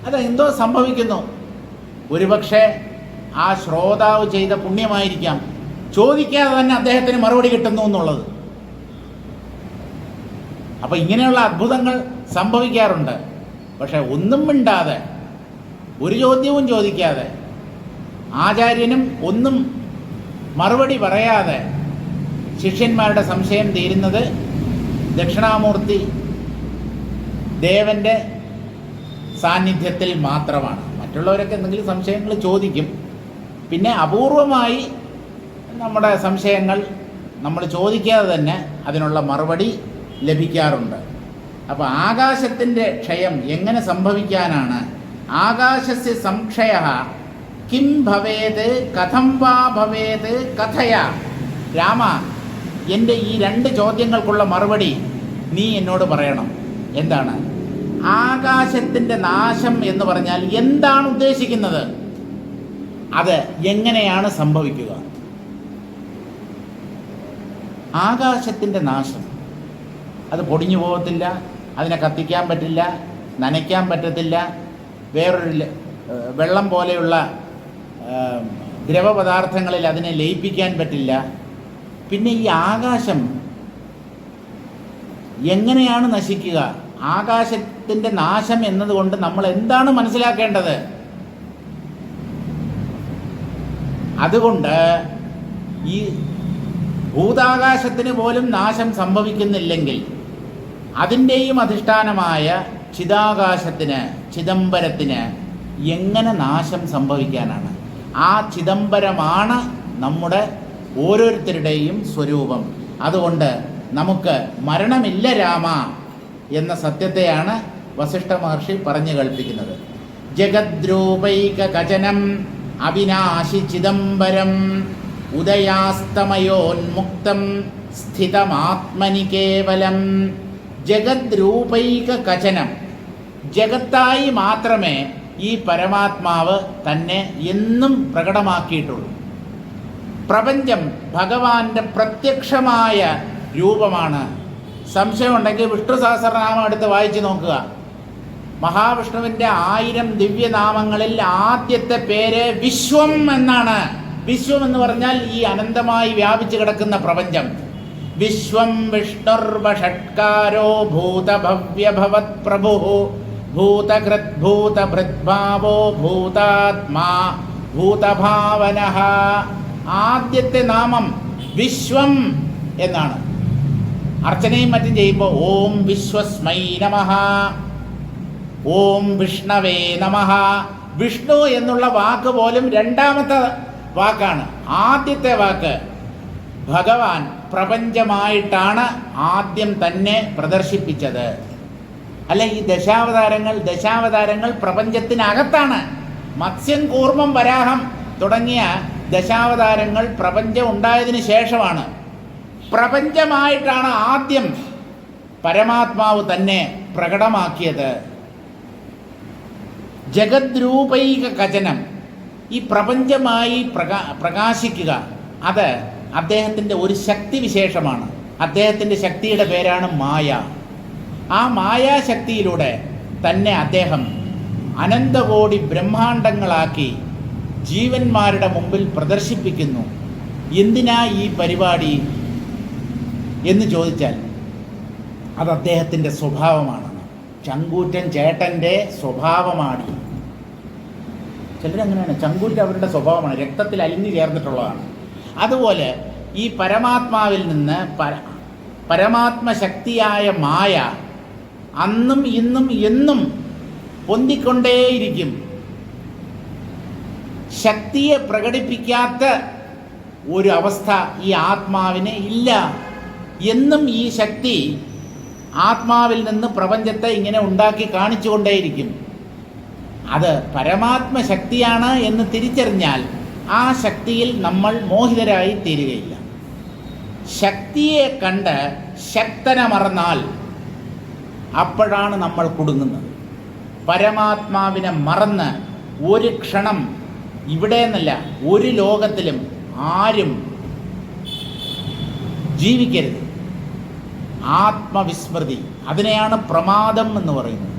അതെന്തോ സംഭവിക്കുന്നു. ഒരുപക്ഷെ ആ ശ്രോതാവ് ചെയ്ത പുണ്യമായിരിക്കാം ചോദിക്കാതെ തന്നെ അദ്ദേഹത്തിന് മറുപടി കിട്ടുന്നു എന്നുള്ളത്. അപ്പം ഇങ്ങനെയുള്ള അത്ഭുതങ്ങൾ സംഭവിക്കാറുണ്ട്. പക്ഷെ ഒന്നും മിണ്ടാതെ, ഒരു ചോദ്യവും ചോദിക്കാതെ, ആചാര്യനും ഒന്നും മറുപടി പറയാതെ ശിഷ്യന്മാരുടെ സംശയം തീരുന്നത് ദക്ഷിണാമൂർത്തി ദേവൻ്റെ സാന്നിധ്യത്തിൽ മാത്രമാണ്. മറ്റുള്ളവരൊക്കെ എന്തെങ്കിലും സംശയങ്ങൾ ചോദിക്കും. പിന്നെ അപൂർവമായി നമ്മുടെ സംശയങ്ങൾ നമ്മൾ ചോദിക്കാതെ തന്നെ അതിനുള്ള മറുപടി ലഭിക്കാറുണ്ട്. അപ്പോൾ ആകാശത്തിൻ്റെ ക്ഷയം എങ്ങനെ സംഭവിക്കാനാണ്? ആകാശസ്യ സംക്ഷയ കിം ഭവേത് കഥം വാ ഭവേത് കഥയ. രാമ, എൻ്റെ ഈ 2 ചോദ്യങ്ങൾക്കുള്ള മറുപടി നീ എന്നോട് പറയണം. എന്താണ് ആകാശത്തിൻ്റെ നാശം എന്ന് പറഞ്ഞാൽ? എന്താണ് ഉദ്ദേശിക്കുന്നത്? അത് എങ്ങനെയാണ് സംഭവിക്കുക? ആകാശത്തിൻ്റെ നാശം അത് പൊടിഞ്ഞു പോകത്തില്ല, അതിനെ കത്തിക്കാൻ പറ്റില്ല, നനയ്ക്കാൻ പറ്റത്തില്ല, വേറൊരു വെള്ളം പോലെയുള്ള ദ്രവപദാർത്ഥങ്ങളിൽ അതിനെ ലയിപ്പിക്കാൻ പറ്റില്ല. പിന്നെ ഈ ആകാശം എങ്ങനെയാണ് നശിക്കുക? ആകാശത്തിൻ്റെ നാശം എന്നതുകൊണ്ട് നമ്മൾ എന്താണ് മനസ്സിലാക്കേണ്ടത്? അതുകൊണ്ട് ഈ ഭൂതാകാശത്തിന് പോലും നാശം സംഭവിക്കുന്നില്ലെങ്കിൽ അതിൻ്റെയും അധിഷ്ഠാനമായ ചിദാകാശത്തിന്, ചിദംബരത്തിന് എങ്ങനെ നാശം സംഭവിക്കാനാണ്? ആ ചിദംബരമാണ് നമ്മുടെ ഓരോരുത്തരുടെയും സ്വരൂപം. അതുകൊണ്ട് നമുക്ക് മരണമില്ല രാമ എന്ന സത്യത്തെയാണ് വസിഷ്ഠ മഹർഷി പറഞ്ഞു കൽപ്പിക്കുന്നത്. ജഗദ്രൂപൈക കചനം അവിനാശി ചിദംബരം ഉദയാസ്തമയോന്മുക്തം സ്ഥിതമാത്മനി കേവലം. ജഗദ്രൂപൈക കചനം, ജഗത്തായി മാത്രമേ ഈ പരമാത്മാവ് തന്നെ എന്നും പ്രകടമാക്കിയിട്ടുള്ളൂ. പ്രപഞ്ചം ഭഗവാന്റെ പ്രത്യക്ഷമായ രൂപമാണ്. സംശയമുണ്ടെങ്കിൽ വിഷ്ണു സഹസ്രനാമം എടുത്ത് വായിച്ചു നോക്കുക. മഹാവിഷ്ണുവിൻ്റെ 1000 ദിവ്യനാമങ്ങളിൽ ആദ്യത്തെ പേര് വിശ്വം എന്നാണ്. വിശ്വം എന്ന് പറഞ്ഞാൽ ഈ അനന്തമായി വ്യാപിച്ചു കിടക്കുന്ന പ്രപഞ്ചം. വിശ്വം വിഷ്ണുർവഷട്കാരോ ഭൂതഭവ്യഭവത് പ്രഭു ഭൂതകൃത് ഭൂതഭൃദ്ഭാവോ ഭൂതാത്മാ ഭൂതഭാവനഃ. ആദ്യത്തെ നാമം വിശ്വം എന്നാണ്. അർച്ചനയും മറ്റും ചെയ്യുമ്പോൾ ഓം വിശ്വസ്മൈ നമഃ, ഓം വിഷ്ണവേ നമഃ. വിഷ്ണു എന്നുള്ള വാക്ക് പോലും രണ്ടാമത്തെ വാക്കാണ്. ആദ്യത്തെ വാക്ക് ഭഗവാൻ പ്രപഞ്ചമായിട്ടാണ് ആദ്യം തന്നെ പ്രദർശിപ്പിച്ചത്. അല്ല, ഈ ദശാവതാരങ്ങൾ പ്രപഞ്ചത്തിനകത്താണ്. മത്സ്യൻ, കൂർമ്മം, വരാഹം തുടങ്ങിയ ദശാവതാരങ്ങൾ പ്രപഞ്ചം ഉണ്ടായതിനു ശേഷമാണ്. പ്രപഞ്ചമായിട്ടാണ് ആദ്യം പരമാത്മാവ് തന്നെ പ്രകടമാക്കിയത്. ജഗദ്രൂപൈക കചനം, ഈ പ്രപഞ്ചമായി പ്രകാശിക്കുക, അത് അദ്ദേഹത്തിൻ്റെ ഒരു ശക്തിവിശേഷമാണ്. അദ്ദേഹത്തിൻ്റെ ശക്തിയുടെ പേരാണ് മായ. ആ മായാശക്തിയിലൂടെ തന്നെ അദ്ദേഹം അനന്തകോടി ബ്രഹ്മാണ്ടങ്ങളാക്കി ജീവന്മാരുടെ മുമ്പിൽ പ്രദർശിപ്പിക്കുന്നു. എന്തിനാ ഈ പരിപാടി എന്ന് ചോദിച്ചാൽ അത് അദ്ദേഹത്തിൻ്റെ സ്വഭാവമാണ്. ചങ്കൂറ്റൻ ചേട്ടൻ്റെ സ്വഭാവമാണ്. ചിലരങ്ങനെയാണ്, ചങ്കൂറ്റ അവരുടെ സ്വഭാവമാണ്, രക്തത്തിൽ അലിഞ്ഞു ചേർന്നിട്ടുള്ളതാണ്. അതുപോലെ ഈ പരമാത്മാവിൽ നിന്ന് പരമാത്മശക്തിയായ മായ അന്നും ഇന്നും എന്നും പൊന്തിക്കൊണ്ടേയിരിക്കും. ശക്തിയെ പ്രകടിപ്പിക്കാത്ത ഒരു അവസ്ഥ ഈ ആത്മാവിന് ഇല്ല. എന്നും ഈ ശക്തി ആത്മാവിൽ നിന്ന് പ്രപഞ്ചത്തെ ഇങ്ങനെ ഉണ്ടാക്കി കാണിച്ചുകൊണ്ടേയിരിക്കും. അത് പരമാത്മശക്തിയാണ് എന്ന് തിരിച്ചറിഞ്ഞാൽ ആ ശക്തിയിൽ നമ്മൾ മോഹിതരായി തീരുകയില്ല. ശക്തിയെ കണ്ട് ശക്തനെ മറന്നാൽ അപ്പോഴാണ് നമ്മൾ കുടുങ്ങുന്നത്. പരമാത്മാവിനെ മറന്ന് ഒരു ക്ഷണം ഇവിടെ എന്നല്ല ഒരു ലോകത്തിലും ആരും ജീവിക്കരുത്. ആത്മവിസ്മൃതി, അതിനെയാണ് പ്രമാദം എന്ന് പറയുന്നത്.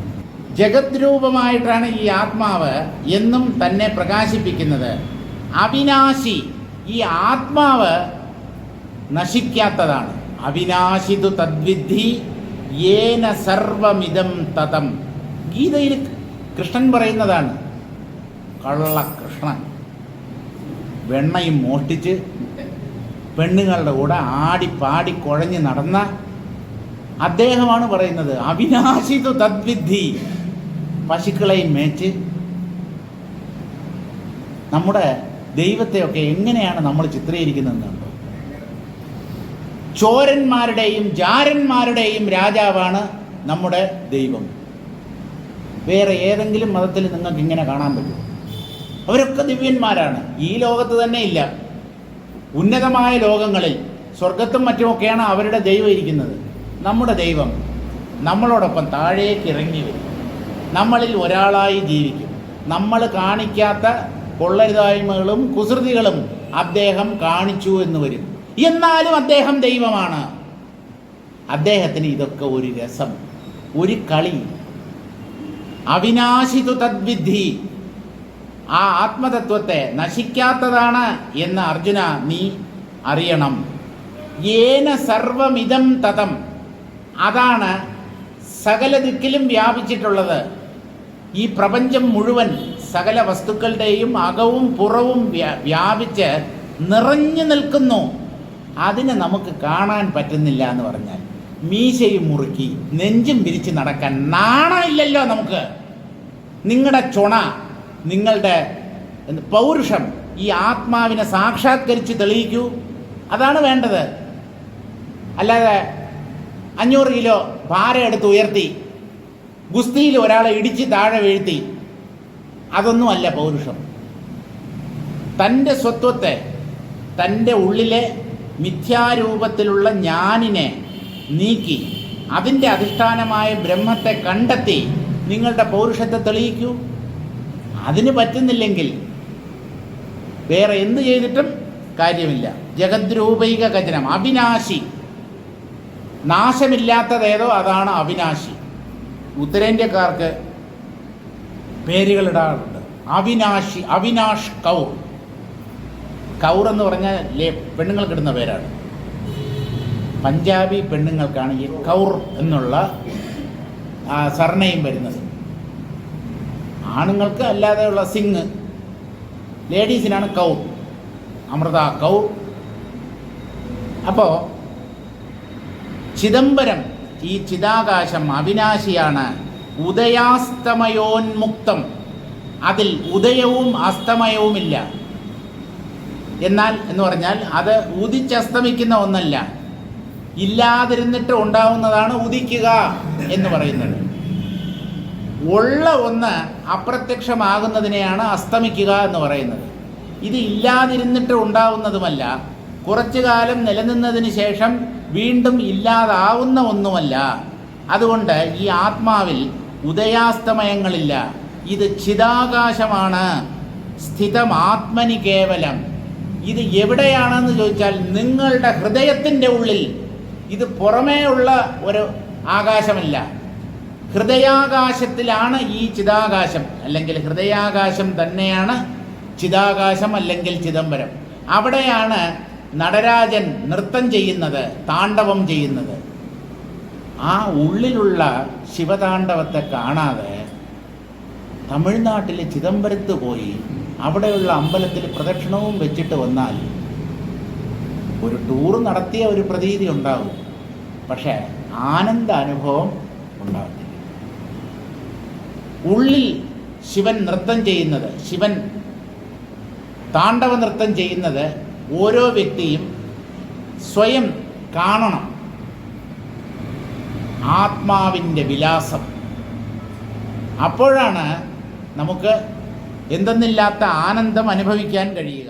ജഗത് രൂപമായിട്ടാണ് ഈ ആത്മാവ് എന്നും തന്നെ പ്രകാശിപ്പിക്കുന്നത്. അവിനാശി, ഈ ആത്മാവ് നശിക്കാത്തതാണ്. അവിനാശിതു തദ്വിദ്ധി യേന സർവമിദം തതം. ഗീതയിൽ കൃഷ്ണൻ പറയുന്നതാണ്. കള്ളകൃഷ്ണൻ വെണ്ണയും മോഷ്ടിച്ച് പെണ്ണുങ്ങളുടെ കൂടെ ആടിപ്പാടി കുഴഞ്ഞ് നടന്ന അദ്ദേഹമാണ് പറയുന്നത് അവിനാശിതു തദ്വിദ്ധി. പശുക്കളെയും മേച്ച് നമ്മുടെ ദൈവത്തെയൊക്കെ എങ്ങനെയാണ് നമ്മൾ ചിത്രീകരിക്കുന്നതെന്നുണ്ടോ? ചോരന്മാരുടെയും ജാരന്മാരുടെയും രാജാവാണ് നമ്മുടെ ദൈവം. വേറെ ഏതെങ്കിലും മതത്തിൽ നിങ്ങൾക്ക് ഇങ്ങനെ കാണാൻ പറ്റുമോ? അവരൊക്കെ ദിവ്യന്മാരാണ്. ഈ ലോകത്ത് തന്നെ ഇല്ല, ഉന്നതമായ ലോകങ്ങളിൽ സ്വർഗത്തും മറ്റുമൊക്കെയാണ് അവരുടെ ദൈവം ഇരിക്കുന്നത്. നമ്മുടെ ദൈവം നമ്മളോടൊപ്പം താഴേക്ക് ഇറങ്ങി വരും, നമ്മളിൽ ഒരാളായി ജീവിക്കും. നമ്മൾ കാണിക്കാത്ത കൊള്ളരുതായ്മകളും കുസൃതികളും അദ്ദേഹം കാണിച്ചു എന്ന് വരും. എന്നാലും അദ്ദേഹം ദൈവമാണ്. അദ്ദേഹത്തിന് ഇതൊക്കെ ഒരു രസം, ഒരു കളി. അവിനാശിതു തദ്വിദ്ധി, ആ ആത്മതത്വത്തെ നശിക്കാത്തതാണ് എന്ന് അർജുന നീ അറിയണം. യേന സർവമിദം തതം, അതാണ് സകല ദിക്കിലും വ്യാപിച്ചിട്ടുള്ളത്. ഈ പ്രപഞ്ചം മുഴുവൻ സകല വസ്തുക്കളുടെയും അകവും പുറവും വ്യാപിച്ച് നിറഞ്ഞു നിൽക്കുന്നു. അതിനെ നമുക്ക് കാണാൻ പറ്റുന്നില്ല എന്ന് പറഞ്ഞാൽ മീശയും മുറുക്കി നെഞ്ചും വിരിച്ച് നടക്കാൻ നാണമില്ലല്ലോ നമുക്ക്. നിങ്ങളുടെ ചുണ, നിങ്ങളുടെ പൗരുഷം ഈ ആത്മാവിനെ സാക്ഷാത്കരിച്ച് തെളിയിക്കൂ. അതാണ് വേണ്ടത്. അല്ലാതെ 500 കിലോ ഭാരം എടുത്ത് ഉയർത്തി ഗുസ്തിയിൽ ഒരാളെ ഇടിച്ച് താഴെ വീഴ്ത്തി, അതൊന്നുമല്ല പൗരുഷം. തൻ്റെ സ്വത്വത്തെ, തൻ്റെ ഉള്ളിലെ മിഥ്യാരൂപത്തിലുള്ള ഞാനിനെ നീക്കി അതിൻ്റെ അധിഷ്ഠാനമായ ബ്രഹ്മത്തെ കണ്ടെത്തി നിങ്ങളുടെ പൗരുഷത്തെ തെളിയിക്കൂ. അതിന് പറ്റുന്നില്ലെങ്കിൽ വേറെ എന്ത് ചെയ്തിട്ടും കാര്യമില്ല. ജഗദ്രൂപൈക കചനം, അവിനാശി, നാശമില്ലാത്തതേതോ അതാണ് അവിനാശി. ഉത്തരേന്ത്യക്കാർക്ക് പേരുകളിടാറുണ്ട്. അവിനാശി, അവിനാഷ് കൗർ. കൗർ എന്ന് പറഞ്ഞാൽ പെണ്ണുങ്ങൾക്കിടുന്ന പേരാണ്. പഞ്ചാബി പെണ്ണുങ്ങൾക്കാണ് ഈ കൗർ എന്നുള്ള സർനെയിം വരുന്നത്. ആണുങ്ങൾക്ക് അല്ലാതെയുള്ള സിംഗ്, ലേഡീസിനാണ് കൗർ, അമൃത കൗർ. അപ്പോൾ ചിദംബരം, ഈ ചിദാകാശം അവിനാശിയാണ്. ഉദയാസ്തമയോന്മുക്തം, അതിൽ ഉദയവും അസ്തമയവുമില്ല. എന്നാൽ എന്ന് പറഞ്ഞാൽ അത് ഉദിച്ചസ്തമിക്കുന്ന ഒന്നല്ല, ഇല്ലാതിരുന്നിട്ട് ഉണ്ടാവുന്നതാണ് ഉദിക്കുക എന്ന് പറയുന്നത്. ഉള്ള ഒന്ന് അപ്രത്യക്ഷമാകുന്നതിനെയാണ് അസ്തമിക്കുക എന്ന് പറയുന്നത്. ഇത് ഇല്ലാതിരുന്നിട്ട് ഉണ്ടാവുന്നതുമല്ല, കുറച്ചു കാലം നിലനിന്നതിന് ശേഷം വീണ്ടും ഇല്ലാതാവുന്ന ഒന്നുമല്ല. അതുകൊണ്ട് ഈ ആത്മാവിൽ ഉദയാസ്തമയങ്ങളില്ല. ഇത് ചിദാകാശമാണ്. സ്ഥിതം ആത്മനി കേവലം. ഇത് എവിടെയാണെന്ന് ചോദിച്ചാൽ നിങ്ങളുടെ ഹൃദയത്തിൻ്റെ ഉള്ളിൽ. ഇത് പുറമേ ഉള്ള ഒരു ആകാശമല്ല, ഹൃദയാകാശത്തിലാണ് ഈ ചിദാകാശം. അല്ലെങ്കിൽ ഹൃദയാകാശം തന്നെയാണ് ചിദാകാശം അല്ലെങ്കിൽ ചിദംബരം. അവിടെയാണ് നടരാജൻ നൃത്തം ചെയ്യുന്നത്, താണ്ഡവം ചെയ്യുന്നത്. ആ ഉള്ളിലുള്ള ശിവതാണ്ഡവത്തെ കാണാതെ തമിഴ്നാട്ടിലെ ചിദംബരത്ത് പോയി അവിടെയുള്ള അമ്പലത്തിൽ പ്രദക്ഷിണവും വെച്ചിട്ട് വന്നാൽ ഒരു ടൂർ നടത്തിയ ഒരു പ്രതീതി ഉണ്ടാകും, പക്ഷേ ആനന്ദ അനുഭവം ഉണ്ടാകത്തില്ല. ഉള്ളിൽ ശിവൻ നൃത്തം ചെയ്യുന്നത്, ശിവൻ താണ്ഡവ നൃത്തം ചെയ്യുന്നത് ഓരോ വ്യക്തിയും സ്വയം കാണണം. ആത്മാവിൻ്റെ വിലാസം. അപ്പോഴാണ് നമുക്ക് എന്തെന്നില്ലാത്ത ആനന്ദം അനുഭവിക്കാൻ കഴിയുക.